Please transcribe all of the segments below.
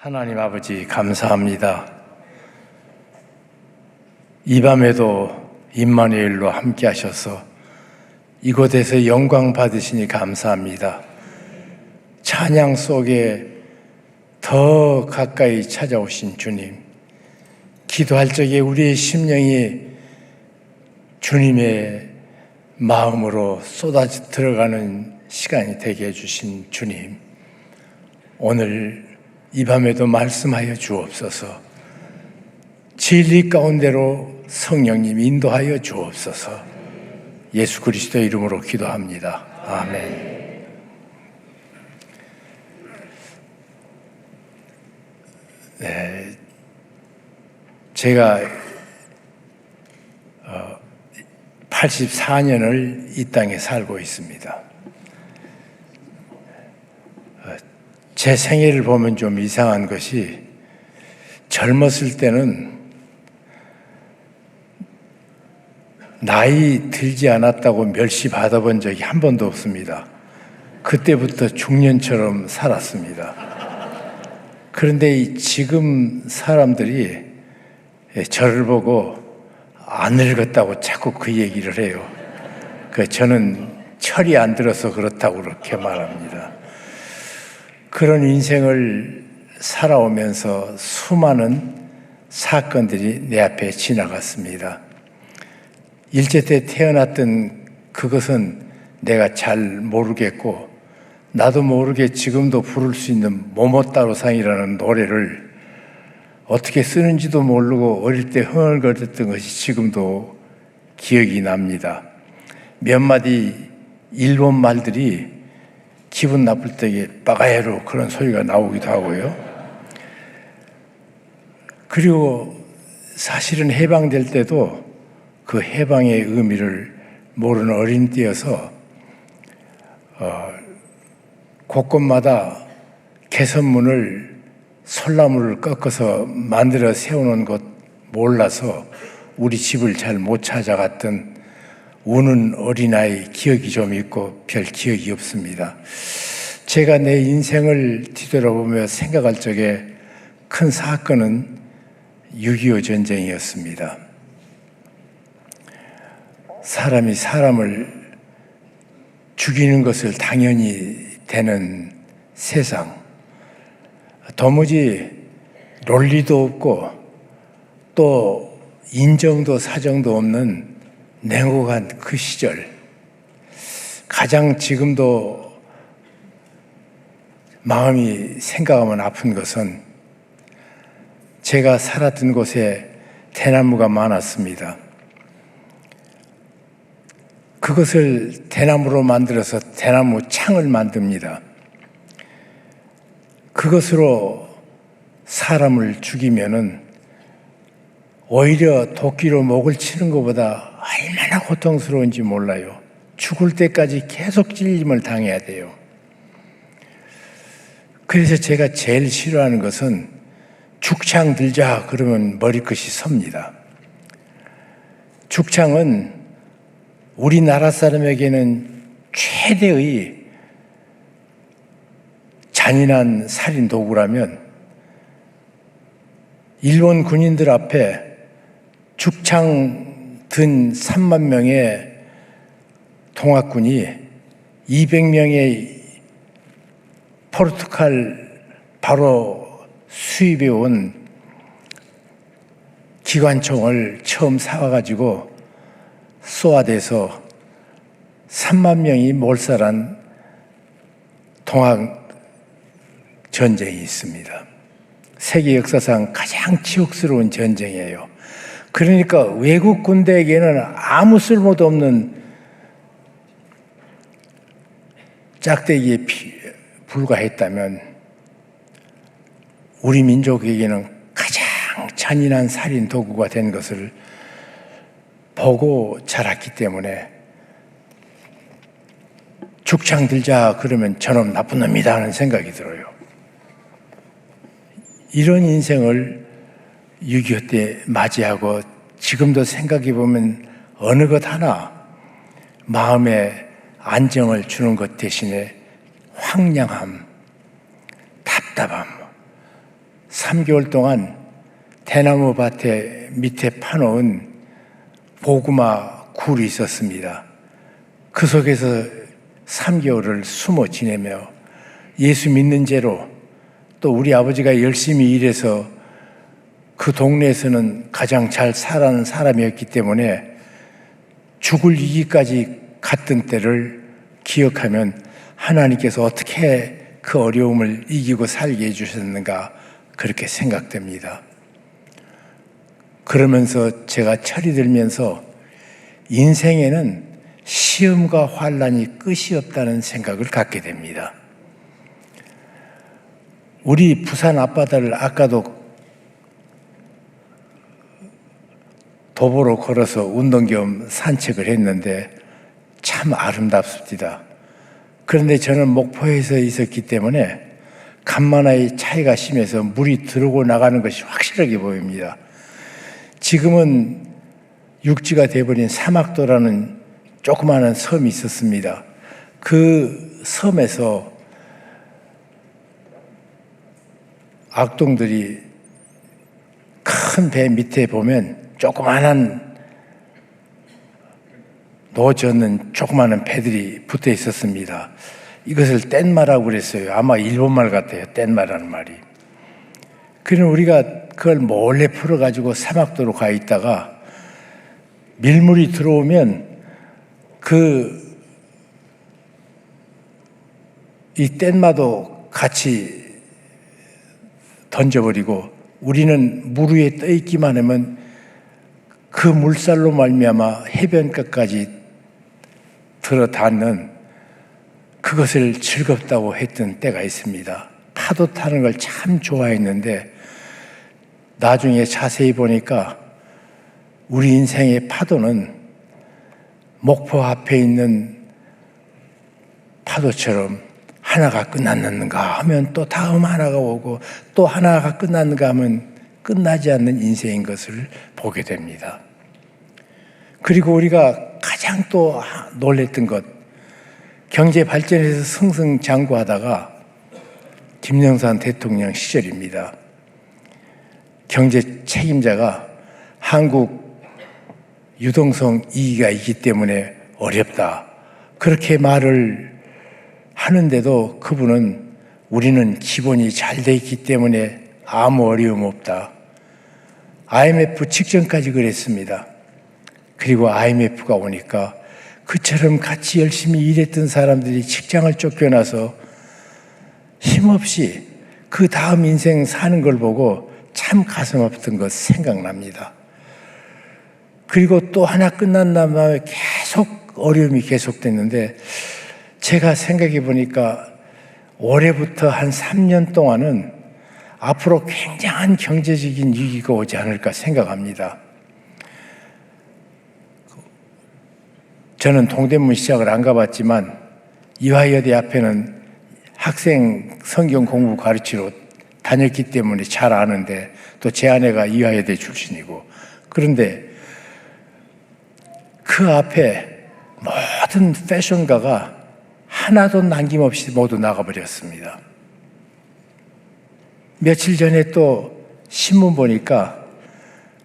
하나님 아버지 감사합니다. 이 밤에도 임마누엘로 함께 하셔서 이곳에서 영광 받으시니 감사합니다. 찬양 속에 더 가까이 찾아오신 주님, 기도할 적에 우리의 심령이 주님의 마음으로 쏟아져 들어가는 시간이 되게 해주신 주님, 오늘 이 밤에도 말씀하여 주옵소서. 진리 가운데로 성령님 인도하여 주옵소서. 예수 그리스도의 이름으로 기도합니다. 아멘. 네, 제가 84년을 이 땅에 살고 있습니다. 제 생애를 보면 좀 이상한 것이, 젊었을 때는 나이 들지 않았다고 멸시 받아본 적이 한 번도 없습니다. 그때부터 중년처럼 살았습니다. 그런데 지금 사람들이 저를 보고 안 늙었다고 자꾸 그 얘기를 해요. 저는 철이 안 들어서 그렇다고 그렇게 말합니다. 그런 인생을 살아오면서 수많은 사건들이 내 앞에 지나갔습니다. 일제 때 태어났던 그것은 내가 잘 모르겠고, 나도 모르게 지금도 부를 수 있는 모모따로상이라는 노래를 어떻게 쓰는지도 모르고 어릴 때 흥얼거렸던 것이 지금도 기억이 납니다. 몇 마디 일본 말들이 기분 나쁠 때에 빠가야로 그런 소리가 나오기도 하고요. 그리고 사실은 해방될 때도 그 해방의 의미를 모르는 어린이여서 곳곳마다 개선문을 솔나무를 꺾어서 만들어 세우는 것 몰라서 우리 집을 잘 못 찾아갔던 우는 어린아이 기억이 좀 있고 별 기억이 없습니다. 제가 내 인생을 뒤돌아보며 생각할 적에 큰 사건은 6.25 전쟁이었습니다. 사람이 사람을 죽이는 것을 당연히 되는 세상, 도무지 논리도 없고 또 인정도 사정도 없는 냉혹한 그 시절, 가장 지금도 마음이 생각하면 아픈 것은, 제가 살았던 곳에 대나무가 많았습니다. 그것을 대나무로 만들어서 대나무 창을 만듭니다. 그것으로 사람을 죽이면은 오히려 도끼로 목을 치는 것보다 얼마나 고통스러운지 몰라요. 죽을 때까지 계속 찔림을 당해야 돼요. 그래서 제가 제일 싫어하는 것은, 죽창 들자 그러면 머리끝이 섭니다. 죽창은 우리나라 사람에게는 최대의 잔인한 살인 도구라면, 일본 군인들 앞에 죽창 든 3만 명의 동학군이 200명의 포르투갈 바로 수입해 온 기관총을 처음 사와가지고 쏘아대서 3만 명이 몰살한 동학 전쟁이 있습니다. 세계 역사상 가장 치욕스러운 전쟁이에요. 그러니까 외국 군대에게는 아무 쓸모도 없는 짝대기에 불과했다면, 우리 민족에게는 가장 잔인한 살인 도구가 된 것을 보고 자랐기 때문에, 죽창 들자 그러면 저놈 나쁜 놈이다 하는 생각이 들어요. 이런 인생을 6.25 때 맞이하고 지금도 생각해 보면 어느 것 하나 마음에 안정을 주는 것 대신에 황량함, 답답함, 3개월 동안 대나무 밭에 밑에 파놓은 고구마 굴이 있었습니다. 그 속에서 3개월을 숨어 지내며 예수 믿는 죄로 또 우리 아버지가 열심히 일해서 그 동네에서는 가장 잘 살아가는 사람이었기 때문에 죽을 위기까지 갔던 때를 기억하면 하나님께서 어떻게 그 어려움을 이기고 살게 해주셨는가 그렇게 생각됩니다. 그러면서 제가 철이 들면서 인생에는 시험과 환난이 끝이 없다는 생각을 갖게 됩니다. 우리 부산 앞바다를 아까도 도보로 걸어서 운동 겸 산책을 했는데 참 아름답습니다. 그런데 저는 목포에서 있었기 때문에 간만의 차이가 심해서 물이 들어오고 나가는 것이 확실하게 보입니다. 지금은 육지가 되어버린 사막도라는 조그마한 섬이 있었습니다. 그 섬에서 악동들이 큰 배 밑에 보면 조그마한 노젓는 조그마한 배들이 붙어 있었습니다. 이것을 뗏마라고 그랬어요. 아마 일본말 같아요. 뗏마라는 말이. 그럼 우리가 그걸 몰래 풀어가지고 사막도로 가 있다가 밀물이 들어오면 이 뗏마도 같이 던져버리고 우리는 물 위에 떠 있기만 하면 그 물살로 말미암아 해변가까지 들어닿는 그것을 즐겁다고 했던 때가 있습니다. 파도 타는 걸 참 좋아했는데 나중에 자세히 보니까 우리 인생의 파도는 목포 앞에 있는 파도처럼 하나가 끝났는가 하면 또 다음 하나가 오고 또 하나가 끝났는가 하면 끝나지 않는 인생인 것을 보게 됩니다. 그리고 우리가 가장 또 놀랬던 것, 경제 발전에서 승승장구하다가 김영삼 대통령 시절입니다. 경제 책임자가 한국 유동성 2위가 있기 때문에 어렵다. 그렇게 말을 하는데도 그분은 우리는 기본이 잘 돼 있기 때문에 아무 어려움 없다. IMF 직전까지 그랬습니다. 그리고 IMF가 오니까 그처럼 같이 열심히 일했던 사람들이 직장을 쫓겨나서 힘없이 그 다음 인생 사는 걸 보고 참 가슴 아팠던 것 생각납니다. 그리고 또 하나 끝난 다음에 계속 어려움이 계속됐는데 제가 생각해 보니까 올해부터 한 3년 동안은 앞으로 굉장한 경제적인 위기가 오지 않을까 생각합니다. 저는 동대문 시작을 안 가봤지만 이화여대 앞에는 학생 성경 공부 가르치러 다녔기 때문에 잘 아는데 또 제 아내가 이화여대 출신이고 그런데 그 앞에 모든 패션가가 하나도 남김없이 모두 나가버렸습니다. 며칠 전에 또 신문 보니까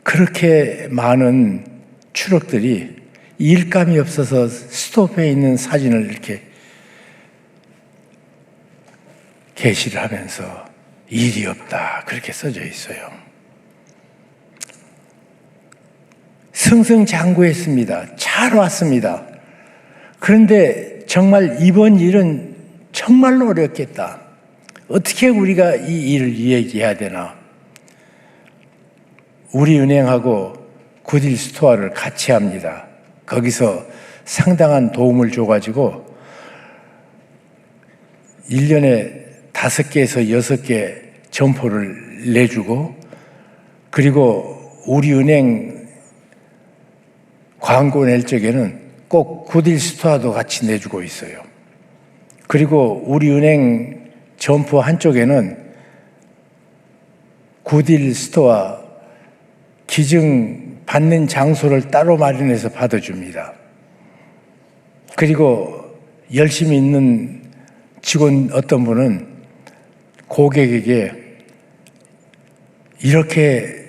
그렇게 많은 추럭들이 일감이 없어서 스톱해 있는 사진을 이렇게 게시를 하면서 일이 없다 그렇게 써져 있어요. 승승장구했습니다. 잘 왔습니다. 그런데 정말 이번 일은 정말로 어렵겠다. 어떻게 우리가 이 일을 이야기해야 되나? 우리 은행하고 굿윌 스토어를 같이 합니다. 거기서 상당한 도움을 줘가지고 1년에 5개에서 6개 점포를 내주고 그리고 우리 은행 광고 낼 적에는 꼭 굿윌 스토어도 같이 내주고 있어요. 그리고 우리 은행 점포 한쪽에는 굿윌 스토어 기증 받는 장소를 따로 마련해서 받아줍니다. 그리고 열심히 있는 직원 어떤 분은 고객에게 이렇게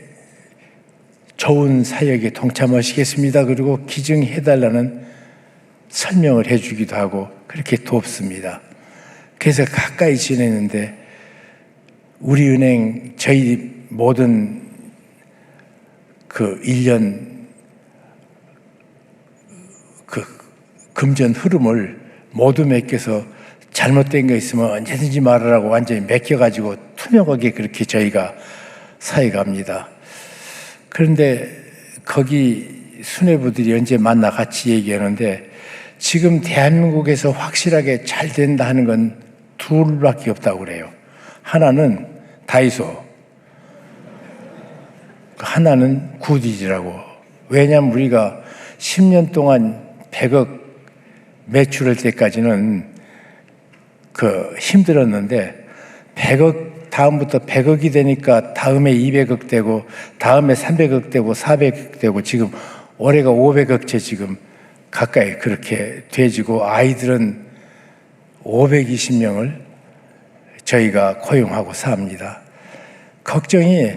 좋은 사역에 동참하시겠습니다. 그리고 기증해달라는 설명을 해주기도 하고 그렇게 돕습니다. 그래서 가까이 지내는데 우리 은행 저희 모든 그 1년 그 금전 흐름을 모두 맡겨서 잘못된 거 있으면 언제든지 말하라고 완전히 맡겨가지고 투명하게 그렇게 저희가 사회갑니다. 그런데 거기 수뇌부들이 언제 만나 같이 얘기하는데 지금 대한민국에서 확실하게 잘 된다 하는 건 둘밖에 없다고 그래요. 하나는 다이소, 하나는 구디지라고. 왜냐하면 우리가 10년 동안 100억 매출할 때까지는 힘들었는데 100억 다음부터 100억이 되니까 다음에 200억 되고 다음에 300억 되고 400억 되고 지금 올해가 500억째 지금 가까이 그렇게 돼지고 아이들은 520명을 저희가 고용하고 삽니다. 걱정이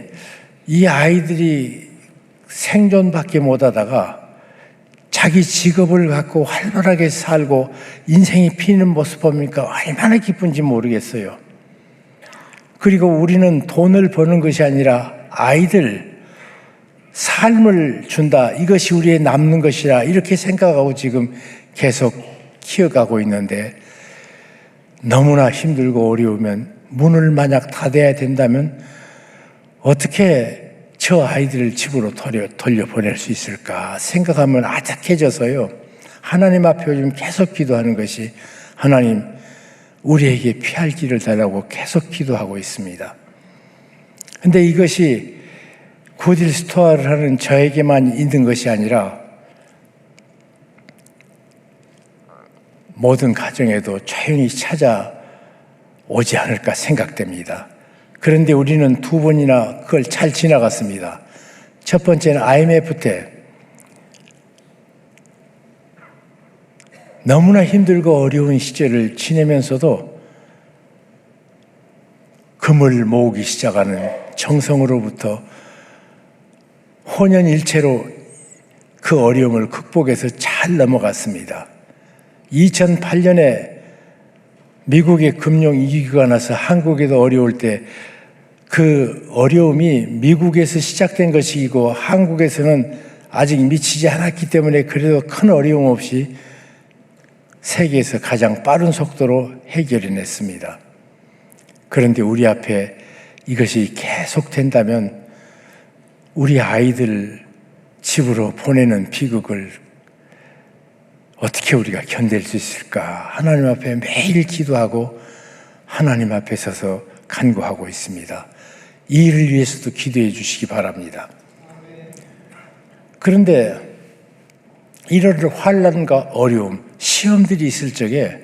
이 아이들이 생존밖에 못하다가 자기 직업을 갖고 활발하게 살고 인생이 피는 모습 보니까 얼마나 기쁜지 모르겠어요. 그리고 우리는 돈을 버는 것이 아니라 아이들 삶을 준다. 이것이 우리의 남는 것이라 이렇게 생각하고 지금 계속 키워가고 있는데 너무나 힘들고 어려우면 문을 만약 닫아야 된다면 어떻게 저 아이들을 집으로 돌려보낼 수 있을까 생각하면 아작해져서요. 하나님 앞에 요즘 계속 기도하는 것이 하나님 우리에게 피할 길을 달라고 계속 기도하고 있습니다. 그런데 이것이 굿윌 스토어를 하는 저에게만 있는 것이 아니라 모든 가정에도 조용히 찾아오지 않을까 생각됩니다. 그런데 우리는 두 번이나 그걸 잘 지나갔습니다. 첫 번째는 IMF 때 너무나 힘들고 어려운 시절을 지내면서도 금을 모으기 시작하는 정성으로부터 혼연일체로 그 어려움을 극복해서 잘 넘어갔습니다. 2008년에 미국의 금융위기가 나서 한국에도 어려울 때 그 어려움이 미국에서 시작된 것이고 한국에서는 아직 미치지 않았기 때문에 그래도 큰 어려움 없이 세계에서 가장 빠른 속도로 해결해냈습니다. 그런데 우리 앞에 이것이 계속된다면 우리 아이들 집으로 보내는 비극을 어떻게 우리가 견딜 수 있을까? 하나님 앞에 매일 기도하고 하나님 앞에 서서 간구하고 있습니다. 이 일을 위해서도 기도해 주시기 바랍니다. 그런데 이런 환난과 어려움, 시험들이 있을 적에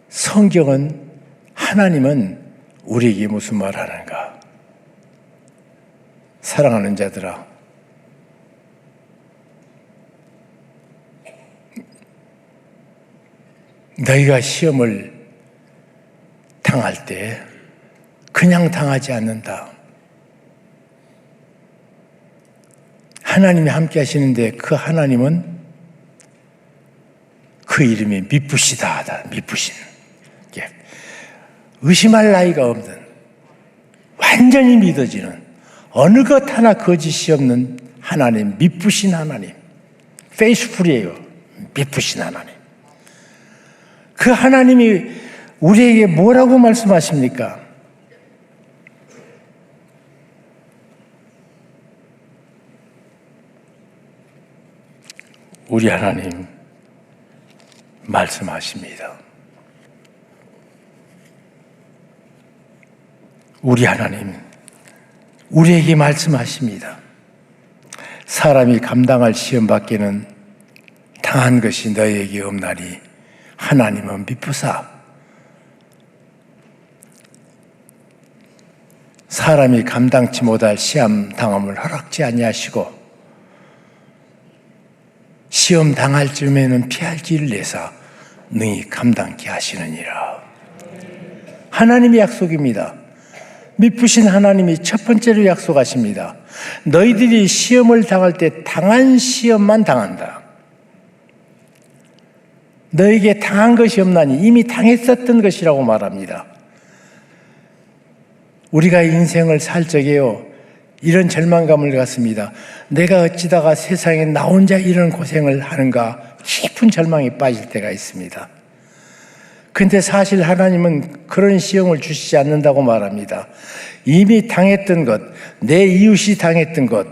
성경은 하나님은 우리에게 무슨 말하는가? 사랑하는 자들아, 너희가 시험을 당할 때 그냥 당하지 않는다. 하나님이 함께 하시는데 그 하나님은 그 이름이 미쁘시다. 미쁘신. 의심할 나위가 없는 완전히 믿어지는 어느 것 하나 거짓이 없는 하나님, 미쁘신 하나님. 페이스풀이에요. 미쁘신 하나님. 그 하나님이 우리에게 뭐라고 말씀하십니까? 우리 하나님 말씀하십니다. 우리 하나님 우리에게 말씀하십니다. 사람이 감당할 시험 밖에는 당한 것이 너희에게 없나니 하나님은 미쁘사. 사람이 감당치 못할 시험 당함을 허락지 아니하시고 시험 당할 즈음에는 피할 길을 내사 능히 감당케 하시느니라. 하나님의 약속입니다. 미쁘신 하나님이 첫 번째로 약속하십니다. 너희들이 시험을 당할 때 당한 시험만 당한다. 너에게 당한 것이 없나니 이미 당했었던 것이라고 말합니다. 우리가 인생을 살 적에요, 이런 절망감을 갖습니다. 내가 어찌다가 세상에 나 혼자 이런 고생을 하는가 깊은 절망에 빠질 때가 있습니다. 근데 사실 하나님은 그런 시험을 주시지 않는다고 말합니다. 이미 당했던 것, 내 이웃이 당했던 것,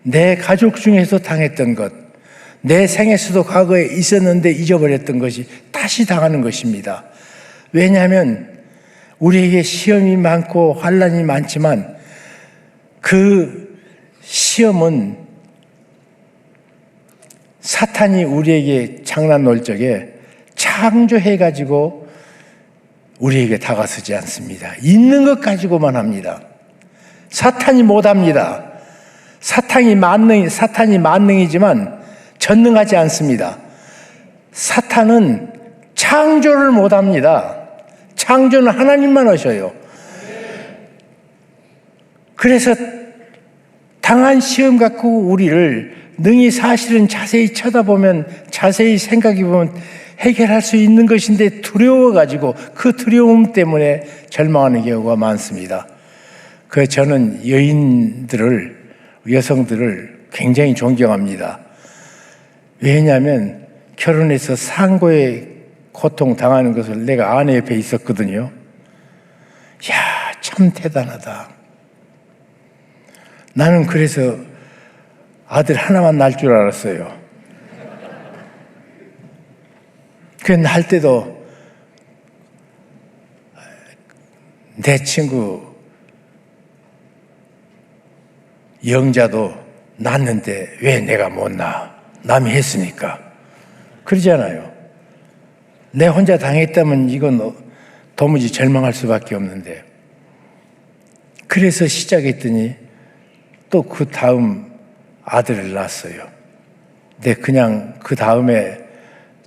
내 가족 중에서 당했던 것, 내 생에서도 과거에 있었는데 잊어버렸던 것이 다시 당하는 것입니다. 왜냐하면 우리에게 시험이 많고 환난이 많지만 그 시험은 사탄이 우리에게 장난 놀 적에 창조해가지고 우리에게 다가서지 않습니다. 있는 것 가지고만 합니다. 사탄이 못합니다. 사탄이 만능이지만 전능하지 않습니다. 사탄은 창조를 못합니다. 창조는 하나님만 하셔요. 그래서 당한 시험 갖고 우리를 능히 사실은 자세히 쳐다보면, 자세히 생각해 보면 해결할 수 있는 것인데 두려워가지고 그 두려움 때문에 절망하는 경우가 많습니다. 저는 여성들을 굉장히 존경합니다. 왜냐하면 결혼해서 상고의 고통 당하는 것을 내가 아내 옆에 있었거든요. 야, 참 대단하다. 나는 그래서 아들 하나만 낳을 줄 알았어요. 그 낳을 때도 내 친구 영자도 낳았는데 왜 내가 못 낳아? 남이 했으니까. 그러잖아요. 내 혼자 당했다면 이건 도무지 절망할 수밖에 없는데. 그래서 시작했더니 또 그 다음 아들을 낳았어요. 근데 그냥 그 다음에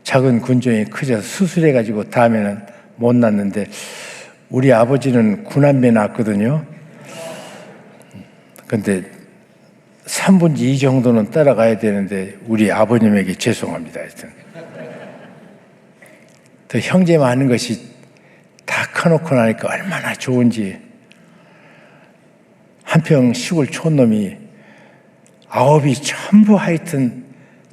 작은 군종이 커져서 수술해가지고 다음에는 못 낳았는데, 우리 아버지는 9남매 낳았거든요. 근데 3분의 2 정도는 따라가야 되는데 우리 아버님에게 죄송합니다. 하여튼 더 형제 많은 것이 다 커놓고 나니까 얼마나 좋은지. 한평 시골 촌놈이 9이 전부 하여튼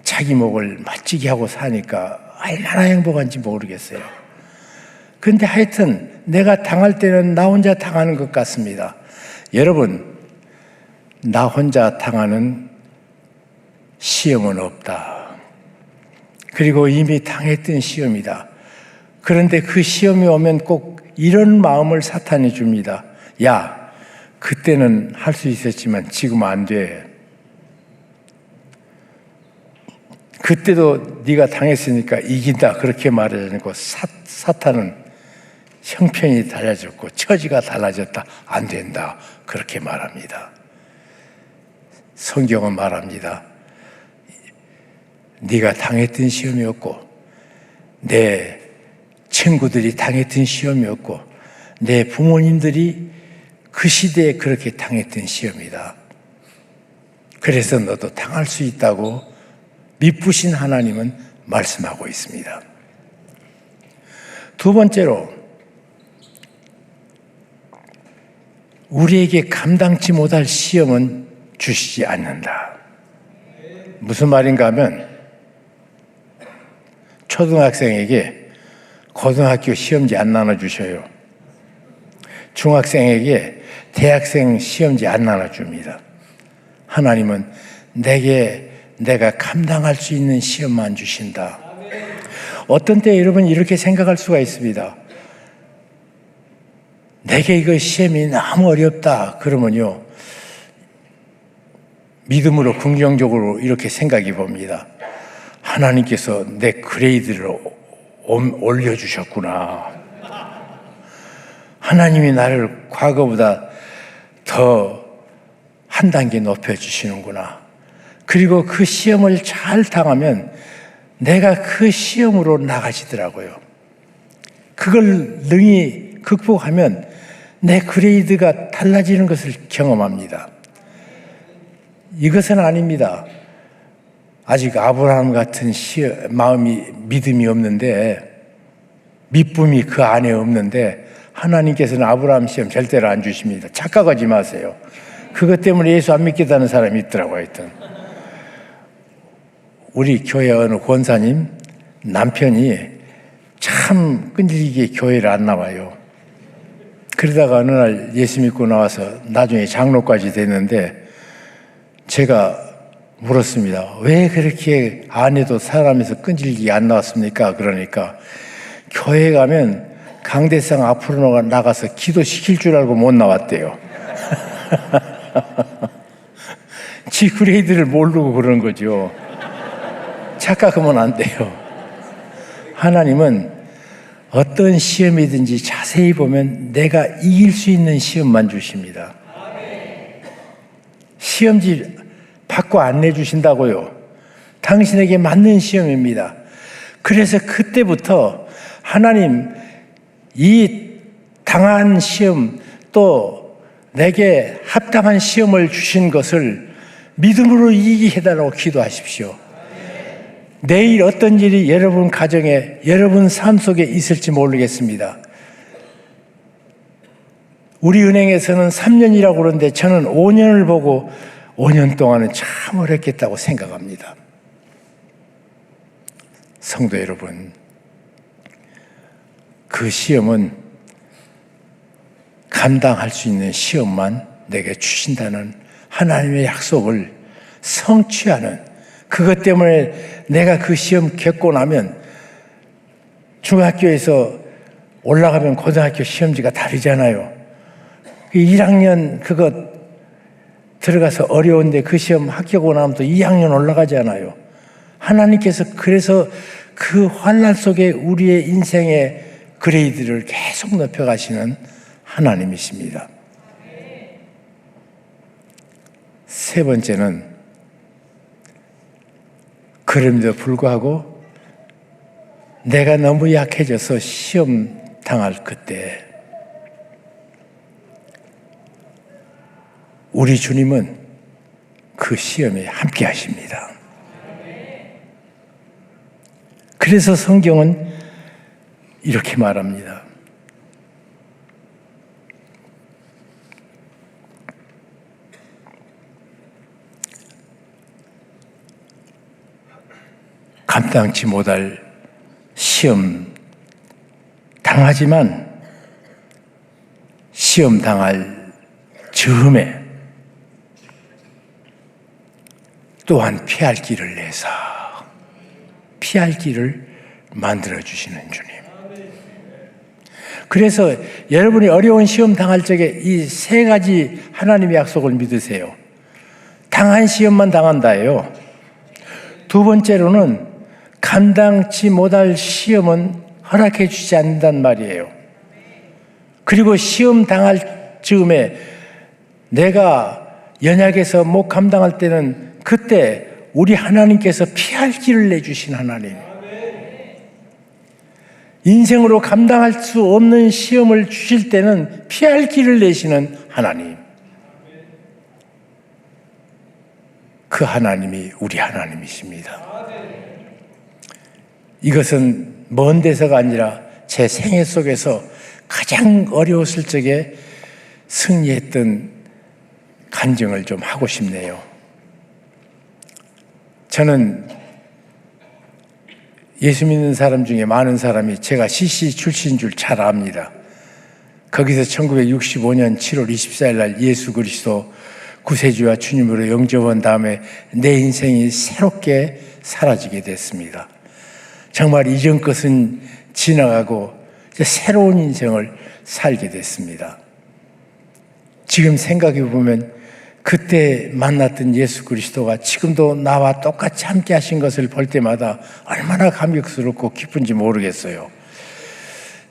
자기 목을 멋지게 하고 사니까 얼마나 행복한지 모르겠어요. 근데 하여튼 내가 당할 때는 나 혼자 당하는 것 같습니다. 여러분, 나 혼자 당하는 시험은 없다. 그리고 이미 당했던 시험이다. 그런데 그 시험이 오면 꼭 이런 마음을 사탄이 줍니다. 야, 그때는 할 수 있었지만 지금 안 돼. 그때도 네가 당했으니까 이긴다, 그렇게 말하려고 사탄은 형편이 달라졌고 처지가 달라졌다, 안 된다, 그렇게 말합니다. 성경은 말합니다. 네가 당했던 시험이었고 내 친구들이 당했던 시험이었고 내 부모님들이 그 시대에 그렇게 당했던 시험이다. 그래서 너도 당할 수 있다고 미쁘신 하나님은 말씀하고 있습니다. 두 번째로, 우리에게 감당치 못할 시험은 주시지 않는다. 무슨 말인가 하면, 초등학생에게 고등학교 시험지 안 나눠주셔요. 중학생에게 대학생 시험지 안 나눠줍니다. 하나님은 내가 감당할 수 있는 시험만 주신다. 어떤 때 여러분 이렇게 생각할 수가 있습니다. 내게 이거 시험이 너무 어렵다 그러면요, 믿음으로 긍정적으로 이렇게 생각해 봅니다. 하나님께서 내 그레이드를 올려주셨구나. 하나님이 나를 과거보다 더 한 단계 높여주시는구나. 그리고 그 시험을 잘 당하면 내가 그 시험으로 나가시더라고요. 그걸 능히 극복하면 내 그레이드가 달라지는 것을 경험합니다. 이것은 아닙니다. 아직 아브라함 같은 믿음이 없는데, 믿음이 그 안에 없는데 하나님께서는 아브라함 시험 절대로 안 주십니다. 착각하지 마세요. 그것 때문에 예수 안 믿겠다는 사람이 있더라고요. 하여튼 우리 교회 어느 권사님 남편이 참 끈질기게 교회를 안 나와요. 그러다가 어느 날 예수 믿고 나와서 나중에 장로까지 됐는데, 제가 물었습니다. 왜 그렇게 아내도 사람에서 끈질기게 안 나왔습니까? 그러니까 교회 가면 강대상 앞으로 나가서 기도시킬 줄 알고 못 나왔대요. 지 그레이드를 모르고 그러는 거죠. 착각하면 안 돼요. 하나님은 어떤 시험이든지 자세히 보면 내가 이길 수 있는 시험만 주십니다. 시험지 받고 안 내주신다고요. 당신에게 맞는 시험입니다. 그래서 그때부터 하나님, 이 당한 시험, 또 내게 합당한 시험을 주신 것을 믿음으로 이기게 해달라고 기도하십시오. 내일 어떤 일이 여러분 가정에, 여러분 삶 속에 있을지 모르겠습니다. 우리 은행에서는 3년이라고 그러는데 저는 5년을 보고 5년 동안은 참 어렵겠다고 생각합니다. 성도 여러분, 그 시험은 감당할 수 있는 시험만 내게 주신다는 하나님의 약속을 성취하는, 그것 때문에 내가 그 시험 겪고 나면 중학교에서 올라가면 고등학교 시험지가 다르잖아요. 1학년 그거 들어가서 어려운데 그 시험 합격하고 나면 또 2학년 올라가잖아요. 하나님께서 그래서 그 환난 속에 우리의 인생의 그레이드를 계속 높여가시는 하나님이십니다. 세 번째는, 그럼에도 불구하고 내가 너무 약해져서 시험 당할 그때 우리 주님은 그 시험에 함께 하십니다. 그래서 성경은 이렇게 말합니다. 감당치 못할 시험 당하지만 시험 당할 즈음에 또한 피할 길을 내서 피할 길을 만들어주시는 주님. 그래서 여러분이 어려운 시험 당할 적에 이 세 가지 하나님의 약속을 믿으세요. 당한 시험만 당한다예요. 두 번째로는 감당치 못할 시험은 허락해 주지 않는단 말이에요. 그리고 시험 당할 즈음에 내가 연약해서 못 감당할 때는 그때 우리 하나님께서 피할 길을 내주신 하나님, 인생으로 감당할 수 없는 시험을 주실 때는 피할 길을 내시는 하나님, 그 하나님이 우리 하나님이십니다. 이것은 먼 데서가 아니라 제 생애 속에서 가장 어려웠을 적에 승리했던 간증을 좀 하고 싶네요. 저는 예수 믿는 사람 중에 많은 사람이 제가 CC 출신인 줄 잘 압니다. 거기서 1965년 7월 24일 날 예수 그리스도 구세주와 주님으로 영접한 다음에 내 인생이 새롭게 사라지게 됐습니다. 정말 이전 것은 지나가고 이제 새로운 인생을 살게 됐습니다. 지금 생각해 보면 그때 만났던 예수 그리스도가 지금도 나와 똑같이 함께 하신 것을 볼 때마다 얼마나 감격스럽고 기쁜지 모르겠어요.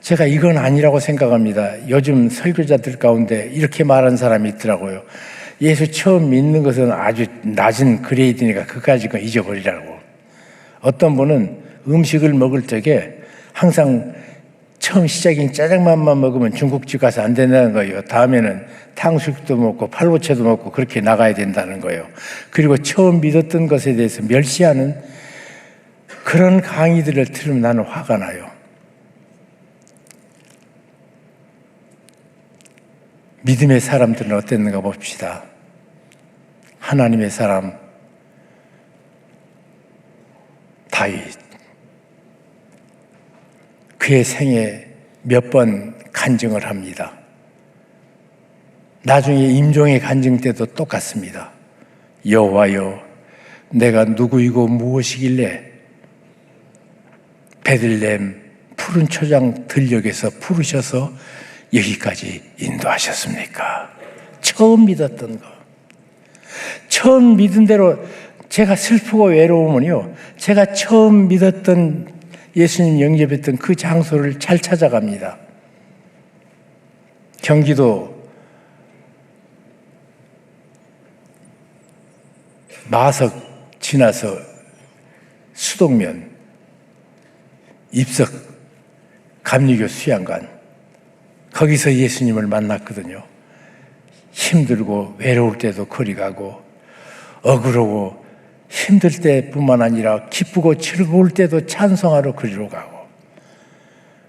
제가 이건 아니라고 생각합니다. 요즘 설교자들 가운데 이렇게 말하는 사람이 있더라고요. 예수 처음 믿는 것은 아주 낮은 그레이드니까 그까짓 거 잊어버리라고. 어떤 분은 음식을 먹을 적에 항상 처음 시작인 짜장면만 먹으면 중국집 가서 안 된다는 거예요. 다음에는 탕수육도 먹고 팔보채도 먹고 그렇게 나가야 된다는 거예요. 그리고 처음 믿었던 것에 대해서 멸시하는 그런 강의들을 들으면 나는 화가 나요. 믿음의 사람들은 어땠는가 봅시다. 하나님의 사람 다윗, 그의 생에 몇 번 간증을 합니다. 나중에 임종의 간증 때도 똑같습니다. 여호와여, 내가 누구이고 무엇이길래 베들레헴 푸른 초장 들녘에서 부르셔서 여기까지 인도하셨습니까? 처음 믿었던 거, 처음 믿은 대로. 제가 슬프고 외로우면요, 제가 처음 믿었던 예수님 영접했던 그 장소를 잘 찾아갑니다. 경기도 마석 지나서 수동면 입석 감리교 수양관, 거기서 예수님을 만났거든요. 힘들고 외로울 때도 거리 가고, 억울하고 힘들 때뿐만 아니라 기쁘고 즐거울 때도 찬송하러 그리로 가고,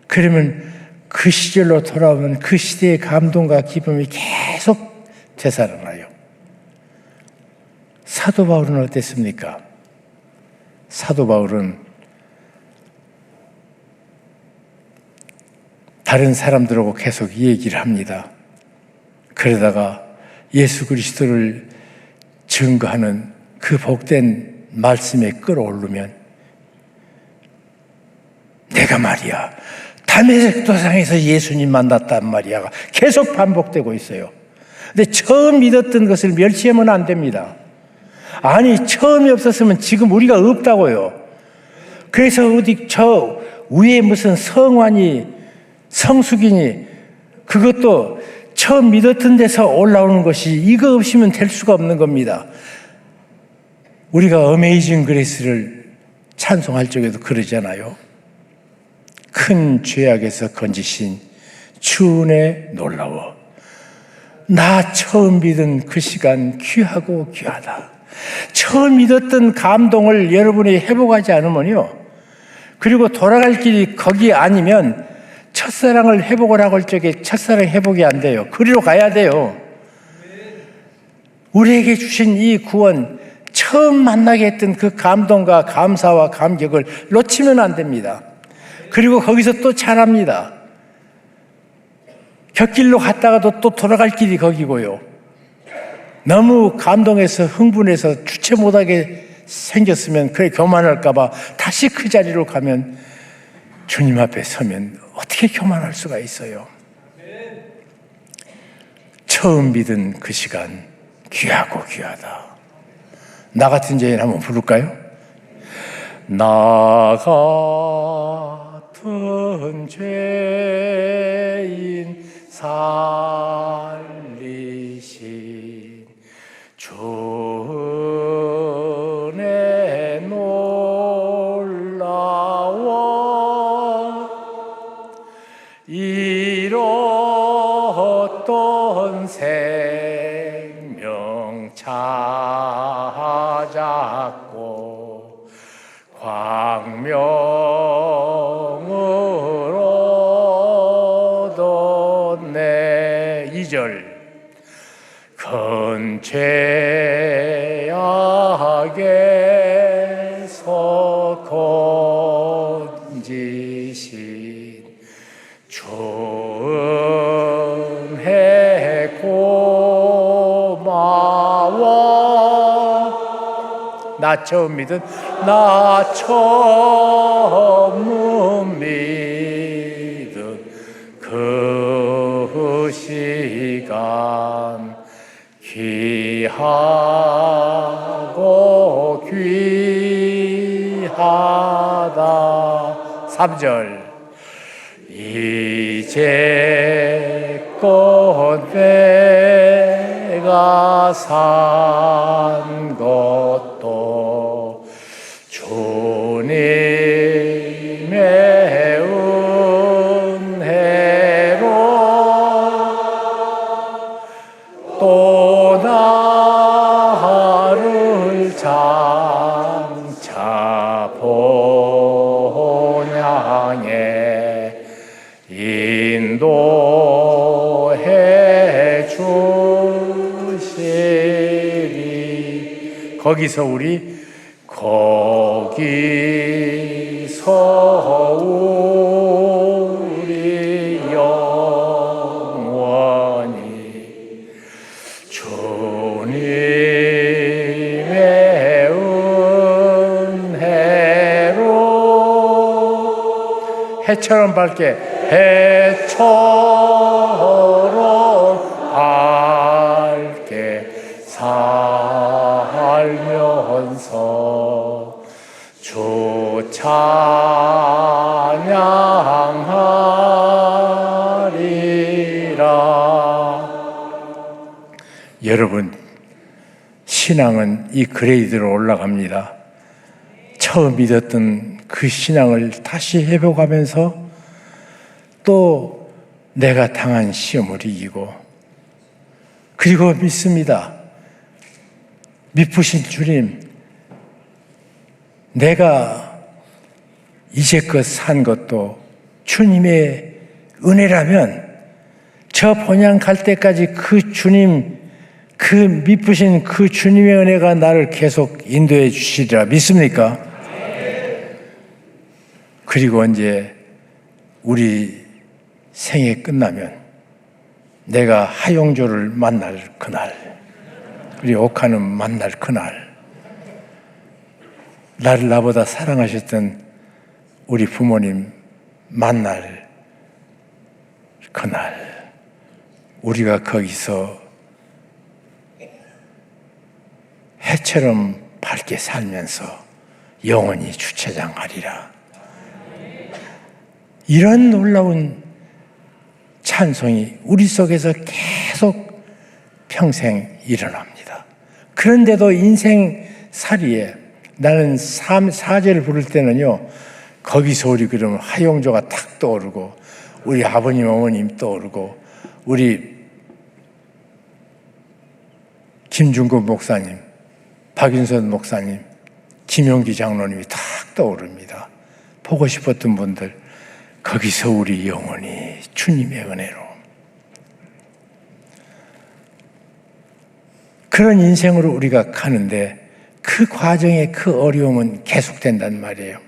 그러면 그 시절로 돌아오면 그 시대의 감동과 기쁨이 계속 되살아나요. 사도 바울은 어땠습니까? 사도 바울은 다른 사람들하고 계속 이 얘기를 합니다. 그러다가 예수 그리스도를 증거하는 그 복된 말씀에 끌어오르면, 내가 말이야 다메섹 도상에서 예수님 만났단 말이야 계속 반복되고 있어요. 근데 처음 믿었던 것을 멸시하면 안 됩니다. 아니, 처음이 없었으면 지금 우리가 없다고요. 그래서 어디 저 위에 무슨 성환이 성숙이니 그것도 처음 믿었던 데서 올라오는 것이, 이거 없이면 될 수가 없는 겁니다. 우리가 어메이징 그레이스를 찬송할 적에도 그러잖아요. 큰 죄악에서 건지신 주 은혜 놀라워. 나 처음 믿은 그 시간 귀하고 귀하다. 처음 믿었던 감동을 여러분이 회복하지 않으면요, 그리고 돌아갈 길이 거기 아니면 첫사랑을 회복을 하고 할 적에 첫사랑 회복이 안 돼요. 그리로 가야 돼요. 우리에게 주신 이 구원, 처음 만나게 했던 그 감동과 감사와 감격을 놓치면 안 됩니다. 그리고 거기서 또 찬합니다. 곁길로 갔다가도 또 돌아갈 길이 거기고요. 너무 감동해서 흥분해서 주체 못하게 생겼으면 그래 교만할까 봐 다시 그 자리로 가면, 주님 앞에 서면 어떻게 교만할 수가 있어요? 처음 믿은 그 시간 귀하고 귀하다. 나 같은 죄인 한번 부를까요? 나 같은 죄인 살리신 주 은혜 놀라워. 잃었던 생명 찾았고 광명을 얻었네. 2절 큰 죄악에서 건지신 주 은혜 고마워. 나 처음 믿은, 나 처음 믿은 그 시간 귀하고 귀하다. 3절 이제껏 내가 산 것도 주님의 거기서 우리 영원히 주님의 은혜로 해처럼 밝게 살면서 주 찬양하리라. 여러분, 신앙은 이 그레이드로 올라갑니다. 처음 믿었던 그 신앙을 다시 회복하면서 또 내가 당한 시험을 이기고, 그리고 믿습니다. 미쁘신 주님, 내가 이제껏 산 것도 주님의 은혜라면 저 본향 갈 때까지 그 주님, 그 미쁘신 그 주님의 은혜가 나를 계속 인도해 주시리라. 믿습니까? 그리고 언제 우리 생애 끝나면 내가 하용조를 만날 그날, 우리 옥하는 만날 그날, 나를 나보다 사랑하셨던 우리 부모님 만날 그날, 우리가 거기서 해처럼 밝게 살면서 영원히 주차장하리라. 이런 놀라운 찬송이 우리 속에서 계속 평생 일어납니다. 그런데도 인생살이에 나는 사제를 부를 때는요, 거기서 우리 그러면 하용조가 탁 떠오르고, 우리 아버님 어머님 떠오르고, 우리 김중국 목사님, 박윤선 목사님, 김용기 장로님이 탁 떠오릅니다. 보고 싶었던 분들, 거기서 우리 영원히 주님의 은혜로. 그런 인생으로 우리가 가는데 그 과정에 그 어려움은 계속된단 말이에요.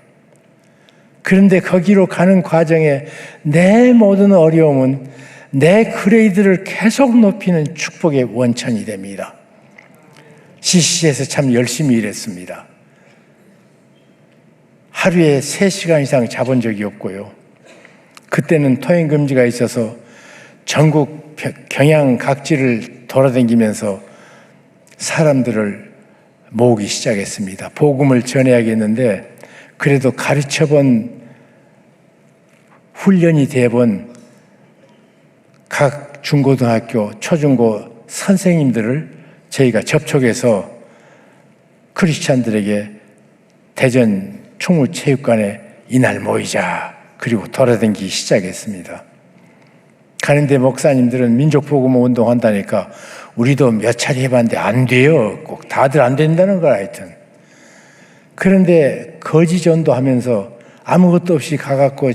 그런데 거기로 가는 과정에 내 모든 어려움은 내 그레이드를 계속 높이는 축복의 원천이 됩니다. CC에서 참 열심히 일했습니다. 하루에 3시간 이상 자본 적이 없고요. 그때는 통행금지가 있어서 전국 경양 각지를 돌아다니면서 사람들을 모으기 시작했습니다. 복음을 전해야겠는데, 그래도 가르쳐본, 훈련이 돼본 각 중고등학교, 초중고 선생님들을 저희가 접촉해서 크리스찬들에게 대전 충무체육관에 이날 모이자, 그리고 돌아다니기 시작했습니다. 가는데 목사님들은 민족복음 운동한다니까 우리도 몇 차례 해봤는데 안 돼요. 꼭 다들 안 된다는 걸 하여튼. 그런데 거지 전도하면서 아무것도 없이 가갖고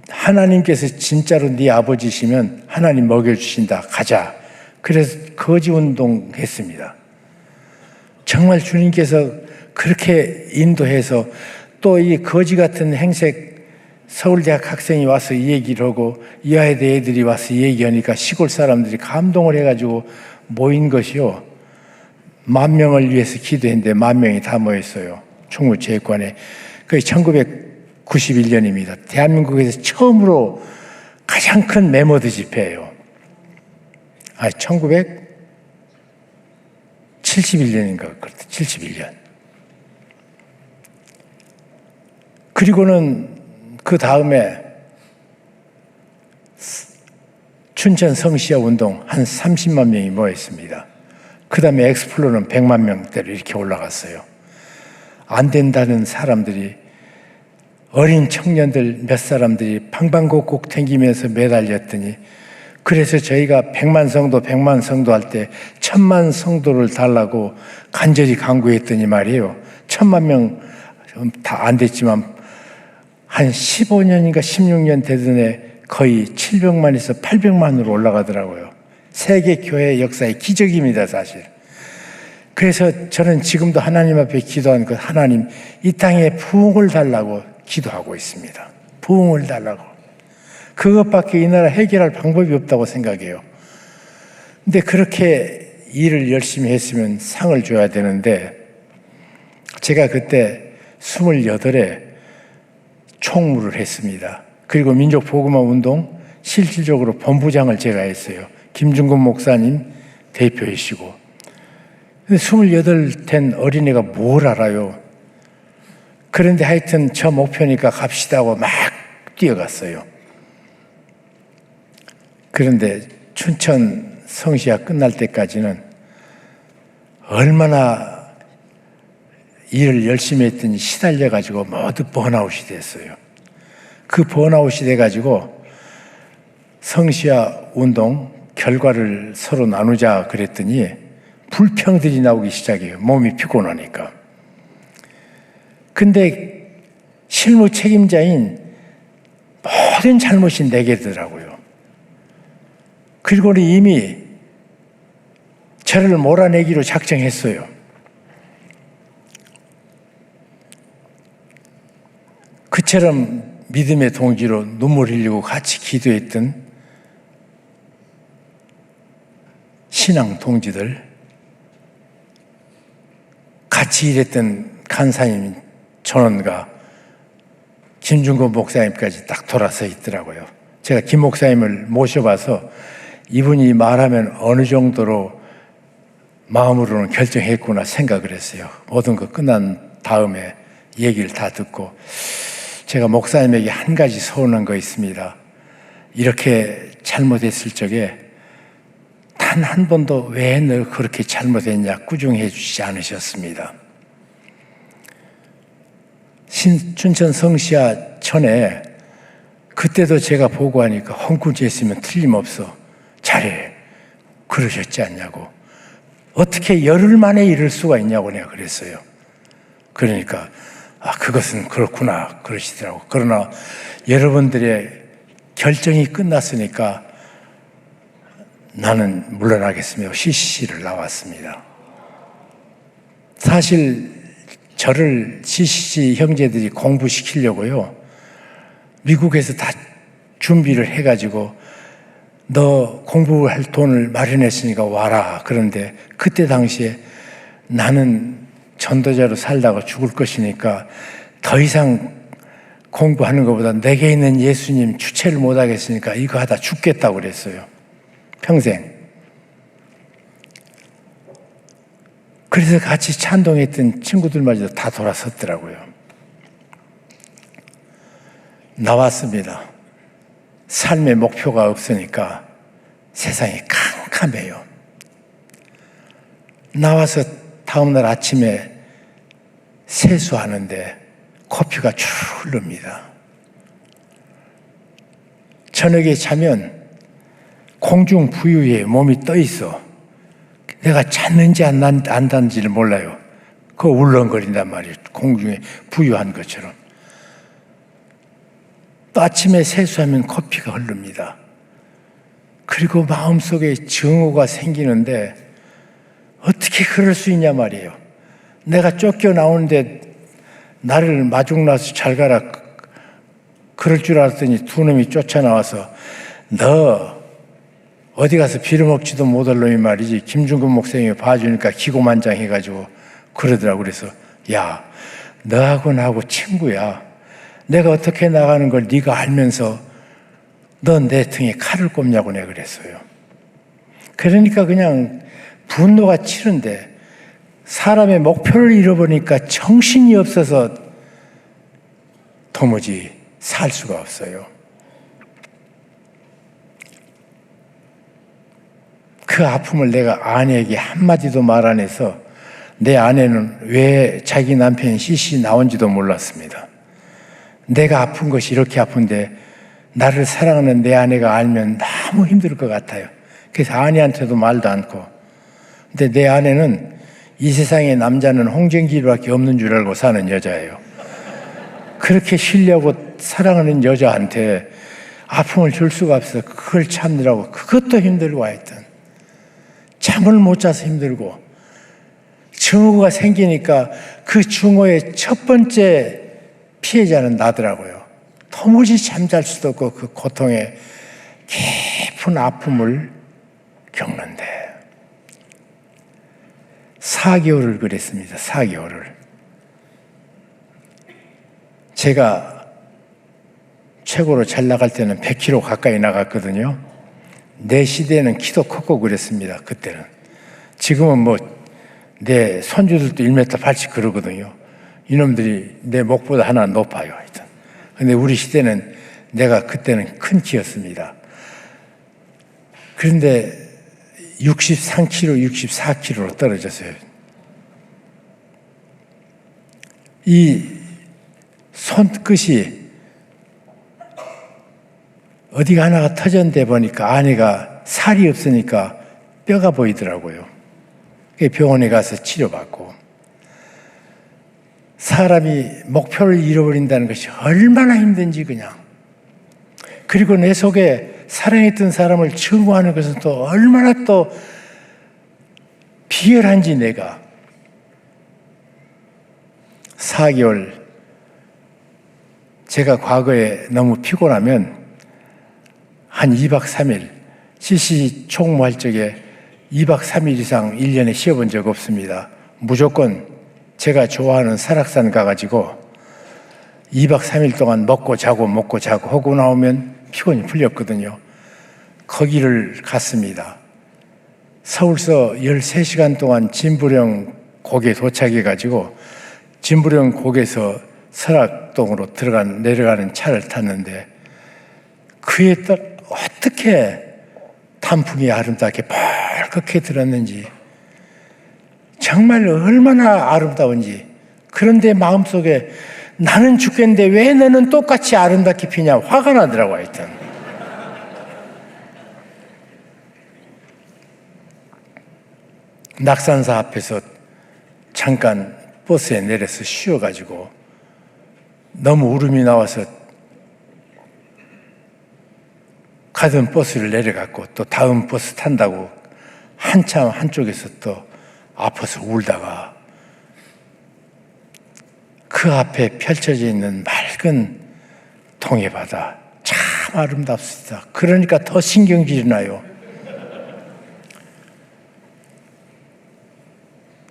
하나님께서 진짜로 네 아버지시면 하나님 먹여주신다. 가자. 그래서 거지 운동했습니다. 정말 주님께서 그렇게 인도해서 또 이 거지 같은 행색 서울대학 학생이 와서 이 얘기를 하고 이화여대 애들이 와서 얘기하니까 시골 사람들이 감동을 해가지고 모인 것이요. 10,000명을 위해서 기도했는데 10,000명이 다 모였어요. 충무체육관에. 그게 1991년입니다. 대한민국에서 처음으로 가장 큰 메모드 집회예요. 1971년인가 그렇다. 71년. 그리고는 그 다음에 춘천 성시야 운동 한 30만 명이 모였습니다. 그 다음에 엑스플로는 100만 명대로 이렇게 올라갔어요. 안 된다는 사람들이, 어린 청년들 몇 사람들이 방방곡곡 댕기면서 매달렸더니, 그래서 저희가 100만 성도 할 때 1000만 성도를 달라고 간절히 간구했더니 말이에요. 1000만 명 다 안 됐지만 한 15년인가 16년 되던 해 거의 700만에서 800만으로 올라가더라고요. 세계 교회 역사의 기적입니다, 사실. 그래서 저는 지금도 하나님 앞에 기도하는 것, 하나님 이 땅에 부흥을 달라고 기도하고 있습니다. 부흥을 달라고. 그것밖에 이 나라 해결할 방법이 없다고 생각해요. 근데 그렇게 일을 열심히 했으면 상을 줘야 되는데, 제가 그때 28에 총무를 했습니다. 그리고 민족복음화운동 실질적으로 본부장을 제가 했어요. 김중근 목사님 대표이시고. 28 된 어린애가 뭘 알아요? 그런데 하여튼 저 목표니까 갑시다 하고 막 뛰어갔어요. 그런데 춘천 성시가 끝날 때까지는 얼마나 일을 열심히 했더니 시달려가지고 모두 번아웃이 됐어요. 그 번아웃이 돼가지고 성시와 운동 결과를 서로 나누자 그랬더니 불평들이 나오기 시작해요. 몸이 피곤하니까. 근데 실무 책임자인 모든 잘못이 내게더라고요. 그리고는 이미 저를 몰아내기로 작정했어요. 그처럼 믿음의 동기로 눈물 흘리고 같이 기도했던 신앙 동지들, 같이 일했던 간사님 전원과 김중근 목사님까지 딱 돌아서 있더라고요. 제가 김 목사님을 모셔봐서 이분이 말하면 어느 정도로 마음으로는 결정했구나 생각을 했어요. 모든 거 끝난 다음에 얘기를 다 듣고, 제가 목사님에게 한 가지 서운한 거 있습니다. 이렇게 잘못했을 적에 단 한 번도 왜 너 그렇게 잘못했냐 꾸중해 주시지 않으셨습니다. 춘천 성시아 전에 그때도 제가 보고하니까 헝클지했으면 틀림없어 잘해 그러셨지 않냐고. 어떻게 열흘 만에 이럴 수가 있냐고 내가 그랬어요. 그러니까 그것은 그렇구나 그러시더라고. 그러나 여러분들의 결정이 끝났으니까 나는 물러나겠으며 CCC를 나왔습니다. 사실 저를 CCC 형제들이 공부시키려고요, 미국에서 다 준비를 해가지고 너 공부할 돈을 마련했으니까 와라. 그런데 그때 당시에 나는 전도자로 살다가 죽을 것이니까 더 이상 공부하는 것보다 내게 있는 예수님 주체를 못하겠으니까 이거 하다 죽겠다고 그랬어요. 평생. 그래서 같이 찬동했던 친구들마저도 다 돌아섰더라고요. 나왔습니다. 삶의 목표가 없으니까 세상이 캄캄해요. 나와서 다음날 아침에 세수하는데 코피가 쭉 흐릅니다. 저녁에 자면 공중 부유에 몸이 떠 있어. 내가 잤는지 안 잤는지를 몰라요. 그거 울렁거린단 말이에요. 공중에 부유한 것처럼. 또 아침에 세수하면 코피가 흐릅니다. 그리고 마음속에 증오가 생기는데 어떻게 그럴 수 있냐 말이에요. 내가 쫓겨나오는데 나를 마중나서 잘 가라 그럴 줄 알았더니 두 놈이 쫓아나와서 너 어디 가서 빌어먹지도 못할 놈이 말이지 김중근 목사님이 봐주니까 기고만장해가지고 그러더라고. 그래서 야, 너하고 나하고 친구야. 내가 어떻게 나가는 걸 네가 알면서 넌 내 등에 칼을 꼽냐고 내가 그랬어요. 그러니까 그냥 분노가 치는데 사람의 목표를 잃어버리니까 정신이 없어서 도무지 살 수가 없어요. 그 아픔을 내가 아내에게 한마디도 말 안 해서 내 아내는 왜 자기 남편이 CC 나온지도 몰랐습니다. 내가 아픈 것이 이렇게 아픈데 나를 사랑하는 내 아내가 알면 너무 힘들 것 같아요. 그래서 아내한테도 말도 않고. 근데 내 아내는 이 세상에 남자는 홍정길밖에 없는 줄 알고 사는 여자예요. 그렇게 신뢰하고 사랑하는 여자한테 아픔을 줄 수가 없어. 그걸 참느라고 그것도 힘들고 하여튼 잠을 못 자서 힘들고 증오가 생기니까 그 증오의 첫 번째 피해자는 나더라고요. 도무지 잠잘 수도 없고 그 고통의 깊은 아픔을 겪는데 4개월을 그랬습니다. 4개월을. 제가 최고로 잘 나갈 때는 100kg 가까이 나갔거든요. 내 시대는 키도 컸고 그랬습니다. 그때는. 지금은 뭐 내 손주들도 1m 80 그러거든요. 이놈들이 내 목보다 하나 높아요. 하여튼. 근데 우리 시대는 내가 그때는 큰 키였습니다. 그런데 63kg, 64kg로 떨어졌어요. 이 손끝이 어디가 하나가 터졌는데 보니까 안에가 살이 없으니까 뼈가 보이더라고요. 병원에 가서 치료받고. 사람이 목표를 잃어버린다는 것이 얼마나 힘든지 그냥. 그리고 내 속에 사랑했던 사람을 증오하는 것은 또 얼마나 또 비열한지 내가. 4개월 제가 과거에 너무 피곤하면 한 2박 3일 CC 총무할 적에 2박 3일 이상 1년에 쉬어본 적 없습니다. 무조건 제가 좋아하는 설악산 가가지고 2박 3일 동안 먹고 자고 하고 나오면 피곤이 풀렸거든요. 거기를 갔습니다. 서울서 13시간 동안 진부령 곡에 도착해가지고 진부령 곡에서 설악동으로 내려가는 차를 탔는데 그에 어떻게 단풍이 아름답게 벌겋게 들었는지 정말 얼마나 아름다운지. 그런데 마음속에 나는 죽겠는데 왜 너는 똑같이 아름답게 피냐 화가 나더라고. 하여튼 낙산사 앞에서 잠깐 버스에 내려서 쉬어가지고 너무 울음이 나와서 가던 버스를 내려갔고 또 다음 버스 탄다고 한참 한쪽에서 또 아파서 울다가 그 앞에 펼쳐져 있는 맑은 동해바다 참 아름답습니다. 그러니까 더 신경질이 나요.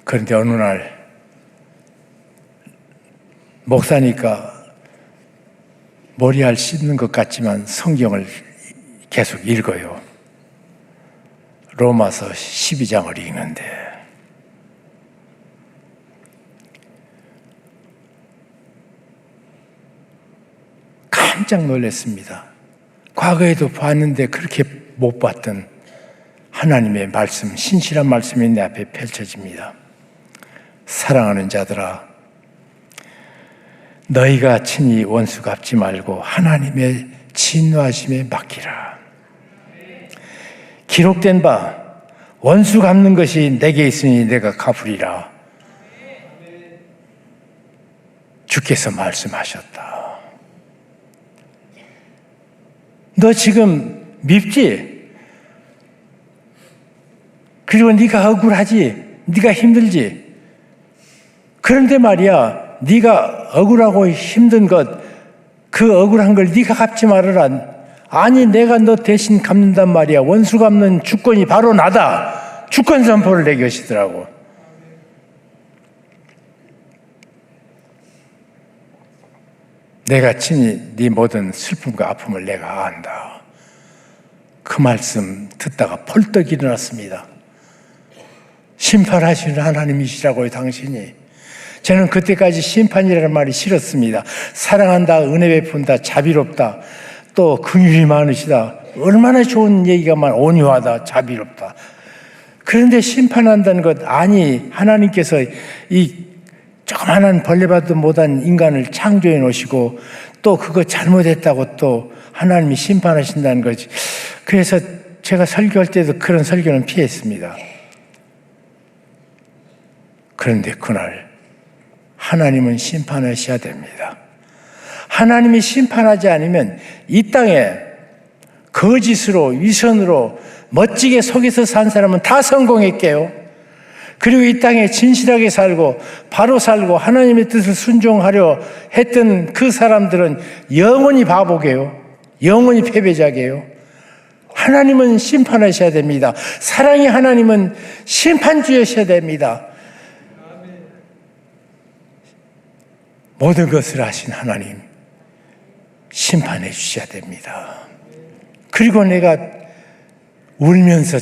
그런데 어느 날 목사니까 머리알 씻는 것 같지만 성경을 계속 읽어요. 로마서 12장을 읽는데 깜짝 놀랐습니다. 과거에도 봤는데 그렇게 못 봤던 하나님의 말씀, 신실한 말씀이 내 앞에 펼쳐집니다. 사랑하는 자들아, 너희가 친히 원수 갚지 말고 하나님의 진노하심에 맡기라. 기록된 바 원수 갚는 것이 내게 있으니 내가 갚으리라. 주께서 말씀하셨다. 너 지금 밉지? 그리고 네가 억울하지? 네가 힘들지? 그런데 말이야, 네가 억울하고 힘든 것, 그 억울한 걸 네가 갚지 말아라. 아니, 내가 너 대신 갚는단 말이야. 원수 갚는 주권이 바로 나다. 주권 선포를 내게 하시더라고. 내가 친히 네 모든 슬픔과 아픔을 내가 안다. 그 말씀 듣다가 벌떡 일어났습니다. 심판하시는 하나님이시라고요, 당신이. 저는 그때까지 심판이라는 말이 싫었습니다. 사랑한다, 은혜 베푼다, 자비롭다, 또 긍휼이 많으시다. 얼마나 좋은 얘기가 많아. 온유하다, 자비롭다. 그런데 심판한다는 것, 아니, 하나님께서 이 조그만한 벌레봐도 못한 인간을 창조해 놓으시고 또 그거 잘못했다고 또 하나님이 심판하신다는 거지. 그래서 제가 설교할 때도 그런 설교는 피했습니다. 그런데 그날 하나님은 심판하셔야 됩니다. 하나님이 심판하지 않으면 이 땅에 거짓으로, 위선으로 멋지게 속에서 산 사람은 다 성공했게요. 그리고 이 땅에 진실하게 살고 바로 살고 하나님의 뜻을 순종하려 했던 그 사람들은 영원히 바보게요. 영원히 패배자게요. 하나님은 심판하셔야 됩니다. 사랑의 하나님은 심판주이셔야 됩니다. 모든 것을 하신 하나님 심판해 주셔야 됩니다. 그리고 내가 울면서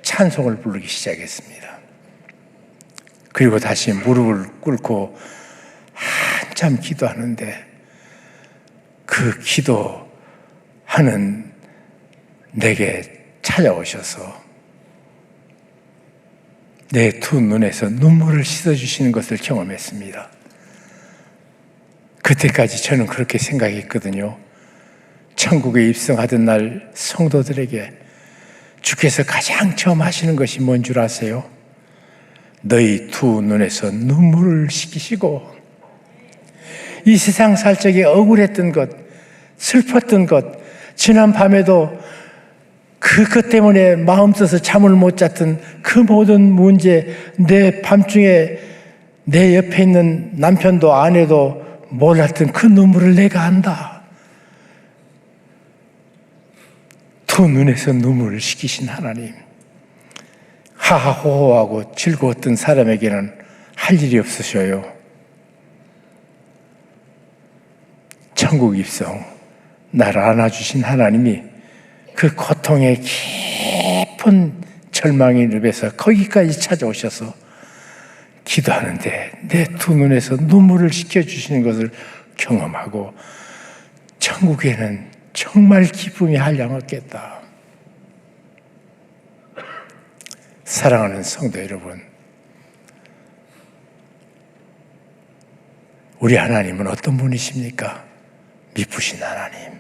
찬송을 부르기 시작했습니다. 그리고 다시 무릎을 꿇고 한참 기도하는데 그 기도하는 내게 찾아오셔서 내 두 눈에서 눈물을 씻어주시는 것을 경험했습니다. 그때까지 저는 그렇게 생각했거든요. 천국에 입성하던 날 성도들에게 주께서 가장 처음 하시는 것이 뭔 줄 아세요? 너희 두 눈에서 눈물을 씻기시고 이 세상 살 적에 억울했던 것, 슬펐던 것, 지난 밤에도 그것 때문에 마음 써서 잠을 못 잤던 그 모든 문제, 내 밤중에 내 옆에 있는 남편도 아내도 몰랐던 그 눈물을 내가 안다. 두 눈에서 눈물을 씻기신 하나님. 하하호호하고 즐거웠던 사람에게는 할 일이 없으셔요. 천국 입성, 나를 안아주신 하나님이 그 고통의 깊은 절망의 늪에서 거기까지 찾아오셔서 기도하는데 내 두 눈에서 눈물을 씻겨주시는 것을 경험하고 천국에는 정말 기쁨이 한량없겠다. 사랑하는 성도 여러분, 우리 하나님은 어떤 분이십니까? 미쁘신 하나님.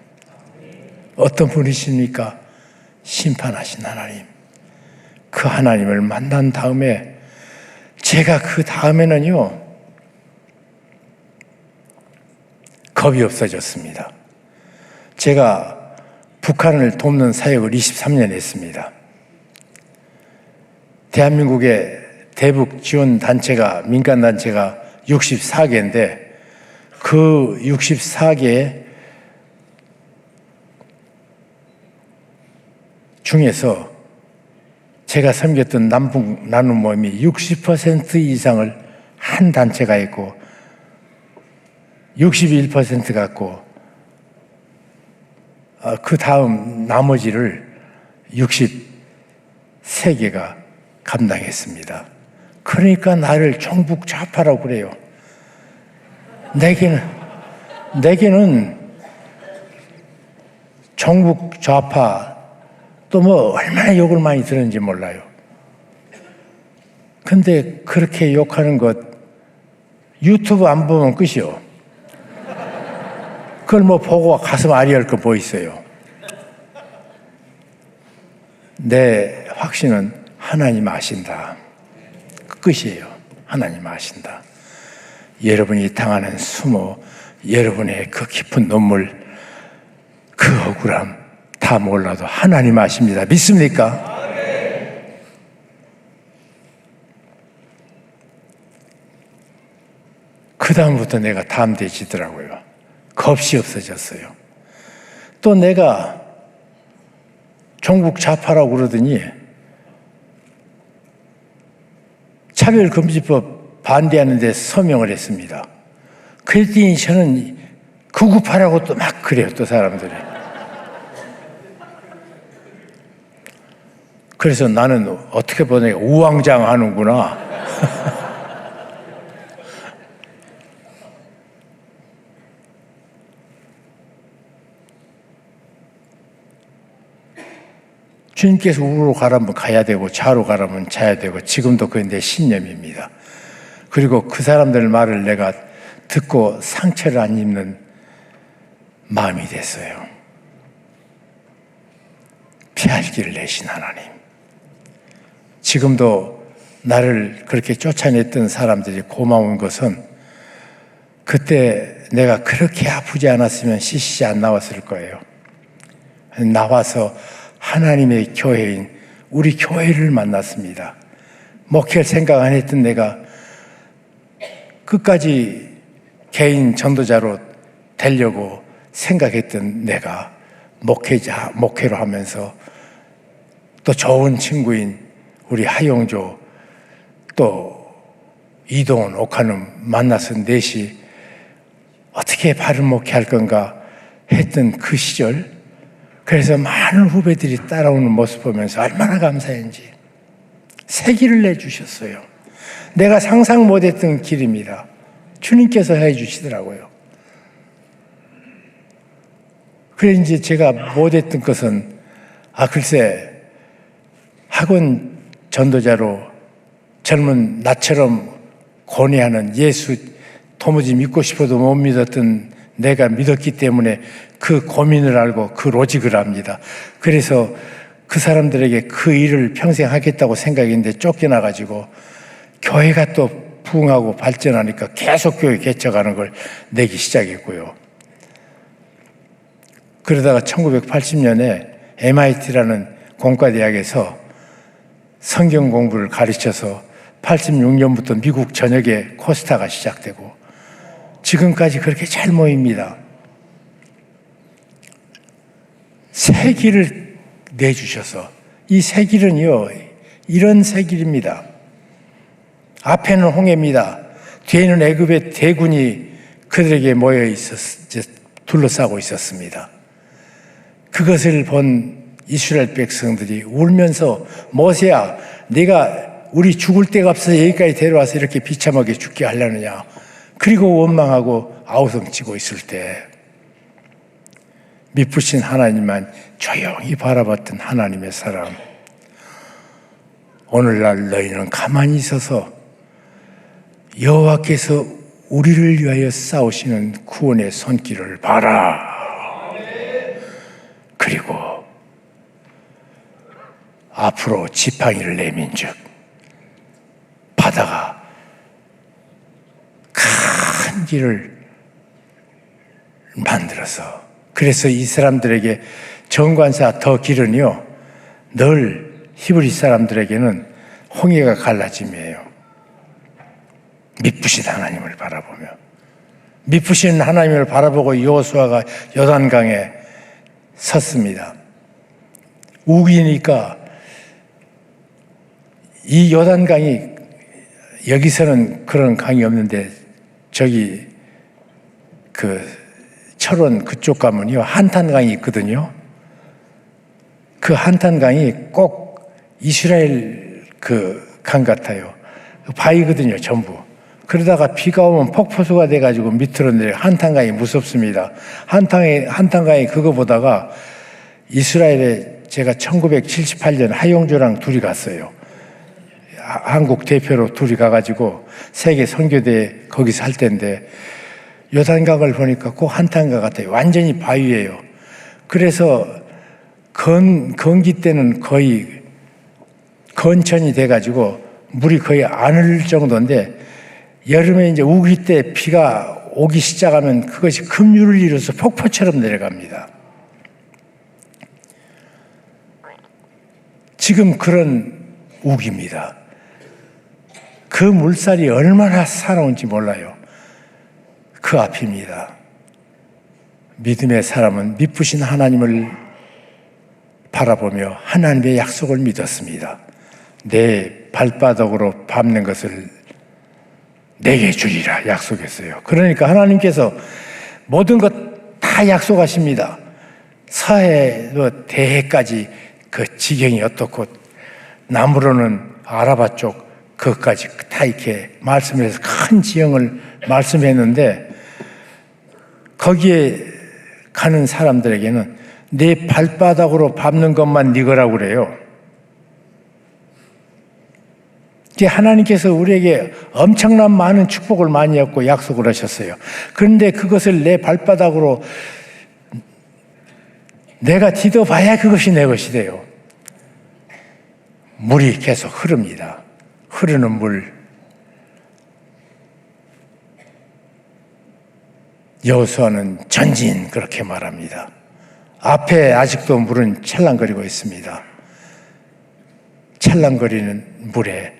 어떤 분이십니까? 심판하신 하나님. 그 하나님을 만난 다음에 제가 그 다음에는요, 겁이 없어졌습니다. 제가 북한을 돕는 사역을 23년 했습니다. 대한민국의 대북 지원 단체가, 민간 단체가 64개인데 그 64개 중에서 제가 섬겼던 남북 나눔 모임이 60% 이상을 한 단체가 있고 61% 갖고 그 다음 나머지를 63개가 감당했습니다. 그러니까 나를 종북 좌파라고 그래요. 내게는 종북 좌파 또 뭐 얼마나 욕을 많이 들었는지 몰라요. 근데 그렇게 욕하는 것 유튜브 안 보면 끝이요. 그걸 뭐 보고 가슴 아리할 거 뭐 있어요. 내 확신은 하나님 아신다. 끝이에요. 하나님 아신다. 여러분이 당하는 수모, 여러분의 그 깊은 눈물, 그 억울함 다 몰라도 하나님 아십니다. 믿습니까? 그 다음부터 내가 담대해지더라고요. 겁이 없어졌어요. 또 내가 종북 좌파라고 그러더니 차별금지법 반대하는 데 서명을 했습니다. 그랬더니 저는 구급하라고 또 막 그래요. 또 사람들이. 그래서 나는 어떻게 보니까 우왕좌왕하는구나. 주님께서 우로 가라면 가야 되고 좌로 가라면 자야 되고 지금도 그게 내 신념입니다. 그리고 그 사람들 말을 내가 듣고 상처를 안 입는 마음이 됐어요. 피할 길을 내신 하나님. 지금도 나를 그렇게 쫓아냈던 사람들이 고마운 것은 그때 내가 그렇게 아프지 않았으면 CCC 안 나왔을 거예요. 나와서 하나님의 교회인 우리 교회를 만났습니다. 목회할 생각 안 했던 내가 끝까지 개인 전도자로 되려고 생각했던 내가 목회로 하면서 또 좋은 친구인 우리 하용조 또 이동훈, 옥한음 만나서 넷이 어떻게 바른 목회할 건가 했던 그 시절, 그래서 많은 후배들이 따라오는 모습 보면서 얼마나 감사했는지 새 길을 내주셨어요. 내가 상상 못했던 길입니다. 주님께서 해주시더라고요. 그래 이제 제가 못했던 것은 글쎄 학원 전도자로 젊은 나처럼 권위하는 예수 도무지 믿고 싶어도 못 믿었던 내가 믿었기 때문에 그 고민을 알고 그 로직을 합니다. 그래서 그 사람들에게 그 일을 평생 하겠다고 생각했는데 쫓겨나가지고 교회가 또 부흥하고 발전하니까 계속 교회 개척하는 걸 내기 시작했고요. 그러다가 1980년에 MIT라는 공과대학에서 성경 공부를 가르쳐서 86년부터 미국 전역에 코스타가 시작되고 지금까지 그렇게 잘 모입니다. 새 길을 내주셔서 이 새 길은요 이런 새 길입니다. 앞에는 홍해입니다. 뒤에는 애굽의 대군이 그들에게 둘러싸고 있었습니다. 그것을 본 이스라엘 백성들이 울면서 모세야 네가 우리 죽을 데가 없어서 여기까지 데려와서 이렇게 비참하게 죽게 하려느냐, 그리고 원망하고 아우성치고 있을 때 미쁘신 하나님만 조용히 바라봤던 하나님의 사람, 오늘날 너희는 가만히 있어서 여호와께서 우리를 위하여 싸우시는 구원의 손길을 봐라. 그리고 앞으로 지팡이를 내민즉 바다가 큰 길을 만들어서, 그래서 이 사람들에게 정관사 더 길은요 늘 히브리 사람들에게는 홍해가 갈라짐이에요. 미쁘신 하나님을 바라보며, 미쁘신 하나님을 바라보고 여호수아가 요단강에 섰습니다. 우기니까 이 요단강이, 여기서는 그런 강이 없는데 저기 그 철원 그쪽 가면요 한탄강이 있거든요. 그 한탄강이 꼭 이스라엘 그 강 같아요. 바위거든요 전부. 그러다가 비가 오면 폭포수가 돼가지고 밑으로 내려. 한탄강이 무섭습니다. 한탄강이 그거 보다가 이스라엘에 제가 1978년 하용조랑 둘이 갔어요. 한국 대표로 둘이 가가지고 세계 선교대에 거기서 할 때인데 요단강을 보니까 꼭 한탄강 같아요. 완전히 바위예요. 그래서 건기 때는 거의 건천이 돼가지고 물이 거의 안 흘 정도인데, 여름에 이제 우기 때 비가 오기 시작하면 그것이 급류를 이뤄서 폭포처럼 내려갑니다. 지금 그런 우기입니다. 그 물살이 얼마나 사나운지 몰라요. 그 앞입니다. 믿음의 사람은 미쁘신 하나님을 바라보며 하나님의 약속을 믿었습니다. 내 발바닥으로 밟는 것을 내게 주리라 약속했어요. 그러니까 하나님께서 모든 것 다 약속하십니다. 서해로 대해까지 그 지경이 어떻고, 남으로는 아라바 쪽 그것까지 다 이렇게 말씀해서 큰 지형을 말씀했는데, 거기에 가는 사람들에게는 내 발바닥으로 밟는 것만 니거라고 그래요. 하나님께서 우리에게 엄청난 많은 축복을 많이 했고 약속을 하셨어요. 그런데 그것을 내 발바닥으로 내가 디뎌봐야 그것이 내 것이 돼요. 물이 계속 흐릅니다. 흐르는 물. 여호수아는 전진 그렇게 말합니다. 앞에 아직도 물은 찰랑거리고 있습니다. 찰랑거리는 물에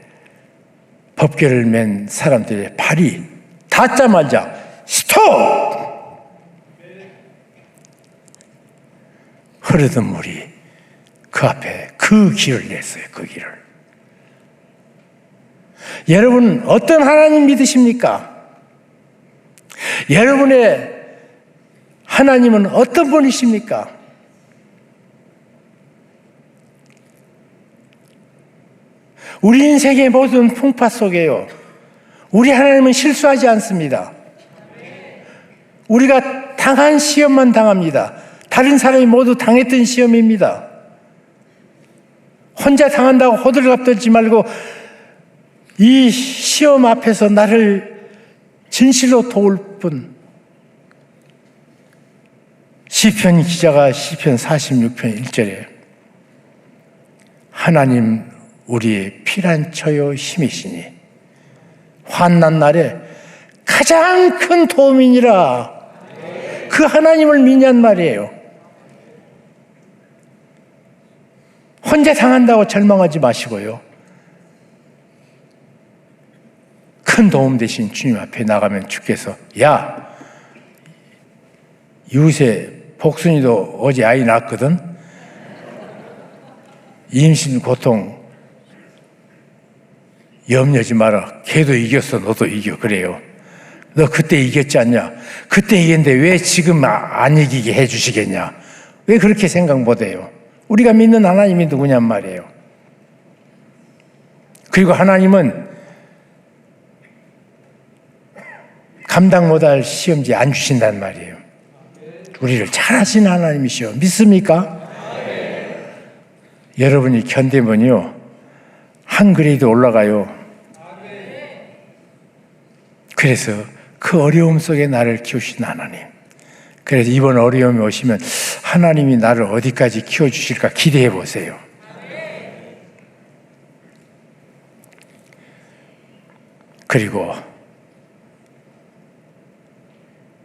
법궤를 맨 사람들의 발이 닿자마자 스톱! 흐르던 물이 그 앞에 그 길을 냈어요. 그 길을. 여러분 어떤 하나님 믿으십니까? 여러분의 하나님은 어떤 분이십니까? 우리 인생의 모든 풍파 속에요, 우리 하나님은 실수하지 않습니다. 우리가 당한 시험만 당합니다. 다른 사람이 모두 당했던 시험입니다. 혼자 당한다고 호들갑 떨지 말고 이 시험 앞에서 나를 진실로 도울 분, 시편 기자가 시편 46편 1절에 하나님 우리의 피난처요 힘이시니 환난 날에 가장 큰 도움이니라. 그 하나님을 믿냔 말이에요. 혼자 당한다고 절망하지 마시고요, 큰 도움 되신 주님 앞에 나가면 주께서 야, 이웃에 복순이도 어제 아이 낳았거든, 임신 고통 염려하지 마라, 걔도 이겼어, 너도 이겨. 그래요. 너 그때 이겼지 않냐? 그때 이겼는데 왜 지금 안 이기게 해주시겠냐? 왜 그렇게 생각 못해요? 우리가 믿는 하나님이 누구냔 말이에요. 그리고 하나님은 감당 못할 시험지 안 주신단 말이에요. 우리를 잘 하시는 하나님이시오. 믿습니까? 여러분이 견디면요, 한 그레이드 올라가요. 그래서 그 어려움 속에 나를 키우신 하나님, 그래서 이번 어려움이 오시면 하나님이 나를 어디까지 키워주실까 기대해 보세요. 그리고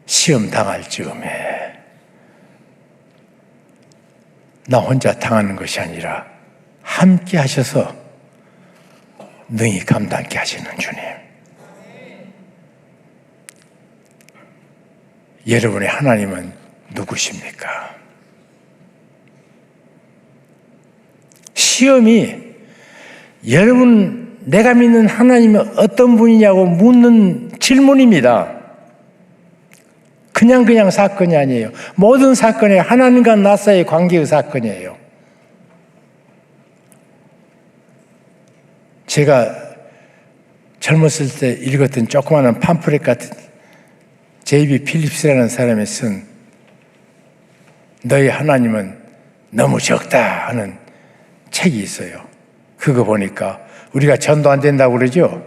시험 당할 즈음에 나 혼자 당하는 것이 아니라 함께 하셔서 능히 감당케 하시는 주님, 여러분의 하나님은 누구십니까? 시험이 여러분, 내가 믿는 하나님은 어떤 분이냐고 묻는 질문입니다. 그냥 사건이 아니에요. 모든 사건이 하나님과 나 사이의 관계의 사건이에요. 제가 젊었을 때 읽었던 조그마한 팜플렛 같은 제이비 필립스라는 사람이 쓴 너희 하나님은 너무 적다 하는 책이 있어요. 그거 보니까 우리가 전도 안 된다고 그러죠?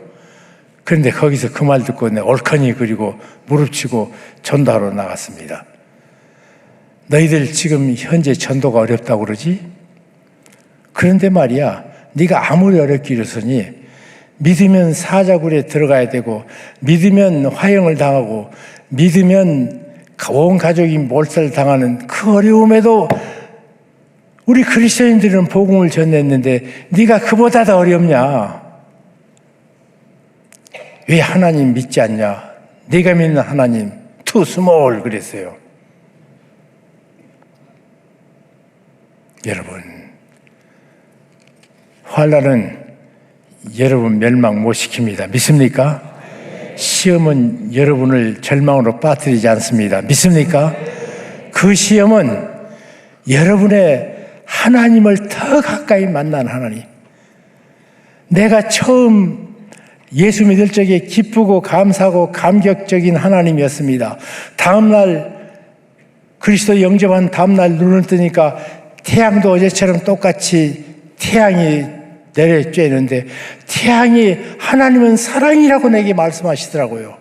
그런데 거기서 그 말 듣고 옳거니 그리고 무릎치고 전도하러 나갔습니다. 너희들 지금 현재 전도가 어렵다고 그러지? 그런데 말이야, 네가 아무리 어렵게 이러서니 믿으면 사자굴에 들어가야 되고, 믿으면 화형을 당하고, 믿으면 온 가족이 몰살당하는 그 어려움에도 우리 그리스도인들은 복음을 전했는데 네가 그보다 더 어렵냐? 왜 하나님 믿지 않냐? 네가 믿는 하나님 too small 그랬어요. 여러분, 환난은 여러분 멸망 못 시킵니다. 믿습니까? 시험은 여러분을 절망으로 빠뜨리지 않습니다. 믿습니까? 그 시험은 여러분의 하나님을 더 가까이 만난 하나님. 내가 처음 예수 믿을 적에 기쁘고 감사하고 감격적인 하나님이었습니다. 다음날 그리스도 영접한 다음날 눈을 뜨니까 태양도 어제처럼 똑같이 태양이 내려쬐는데 태양이 하나님은 사랑이라고 내게 말씀하시더라고요.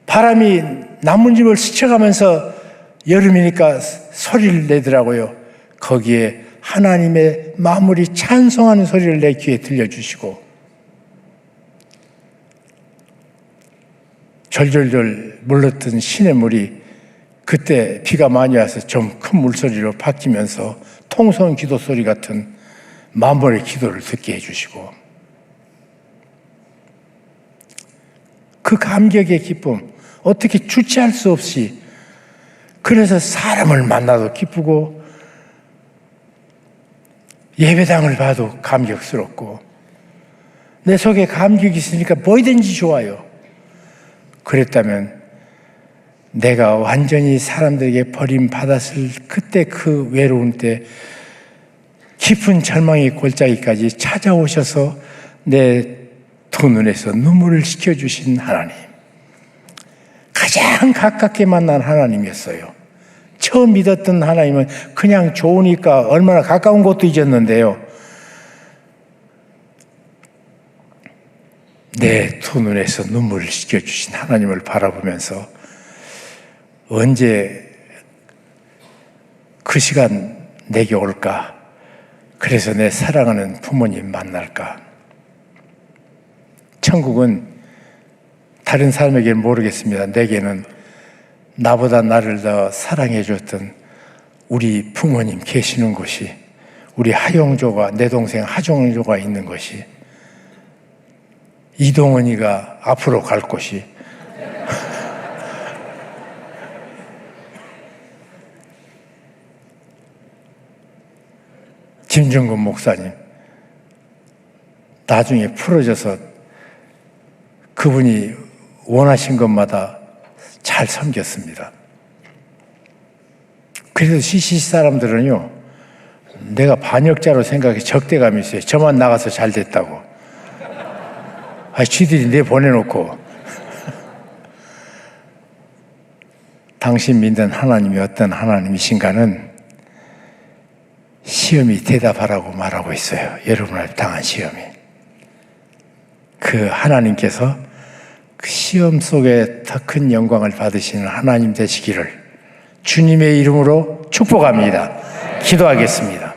바람이 나뭇잎을 스쳐가면서 여름이니까 소리를 내더라고요. 거기에 하나님의 마무리 찬송하는 소리를 내 귀에 들려주시고, 졸졸졸 물렀던 시냇물이 그때 비가 많이 와서 좀 큰 물소리로 바뀌면서 통성 기도 소리 같은 만번의 기도를 듣게 해주시고, 그 감격의 기쁨, 어떻게 주체할 수 없이, 그래서 사람을 만나도 기쁘고 예배당을 봐도 감격스럽고, 내 속에 감격이 있으니까 뭐든지 좋아요. 그랬다면 내가 완전히 사람들에게 버림받았을 그때, 그 외로운 때 깊은 절망의 골짜기까지 찾아오셔서 내 두 눈에서 눈물을 씻겨주신 하나님, 가장 가깝게 만난 하나님이었어요. 처음 믿었던 하나님은 그냥 좋으니까 얼마나 가까운 것도 잊었는데요, 내 두 눈에서 눈물을 씻겨주신 하나님을 바라보면서 언제 그 시간 내게 올까? 그래서 내 사랑하는 부모님 만날까? 천국은 다른 사람에게는 모르겠습니다. 내게는 나보다 나를 더 사랑해 줬던 우리 부모님 계시는 곳이, 우리 하영조가, 내 동생 하정조가 있는 것이, 이동원이가 앞으로 갈 곳이, 김정근 목사님 나중에 풀어져서 그분이 원하신 것마다 잘 섬겼습니다. 그래서 CCC 사람들은요, 내가 반역자로 생각해 적대감이 있어요. 저만 나가서 잘 됐다고. 쥐들이 내 보내놓고. 당신 믿는 하나님이 어떤 하나님이신가는 시험이 대답하라고 말하고 있어요. 여러분을 당한 시험이. 그 하나님께서 그 시험 속에 더 큰 영광을 받으시는 하나님 되시기를 주님의 이름으로 축복합니다. 기도하겠습니다.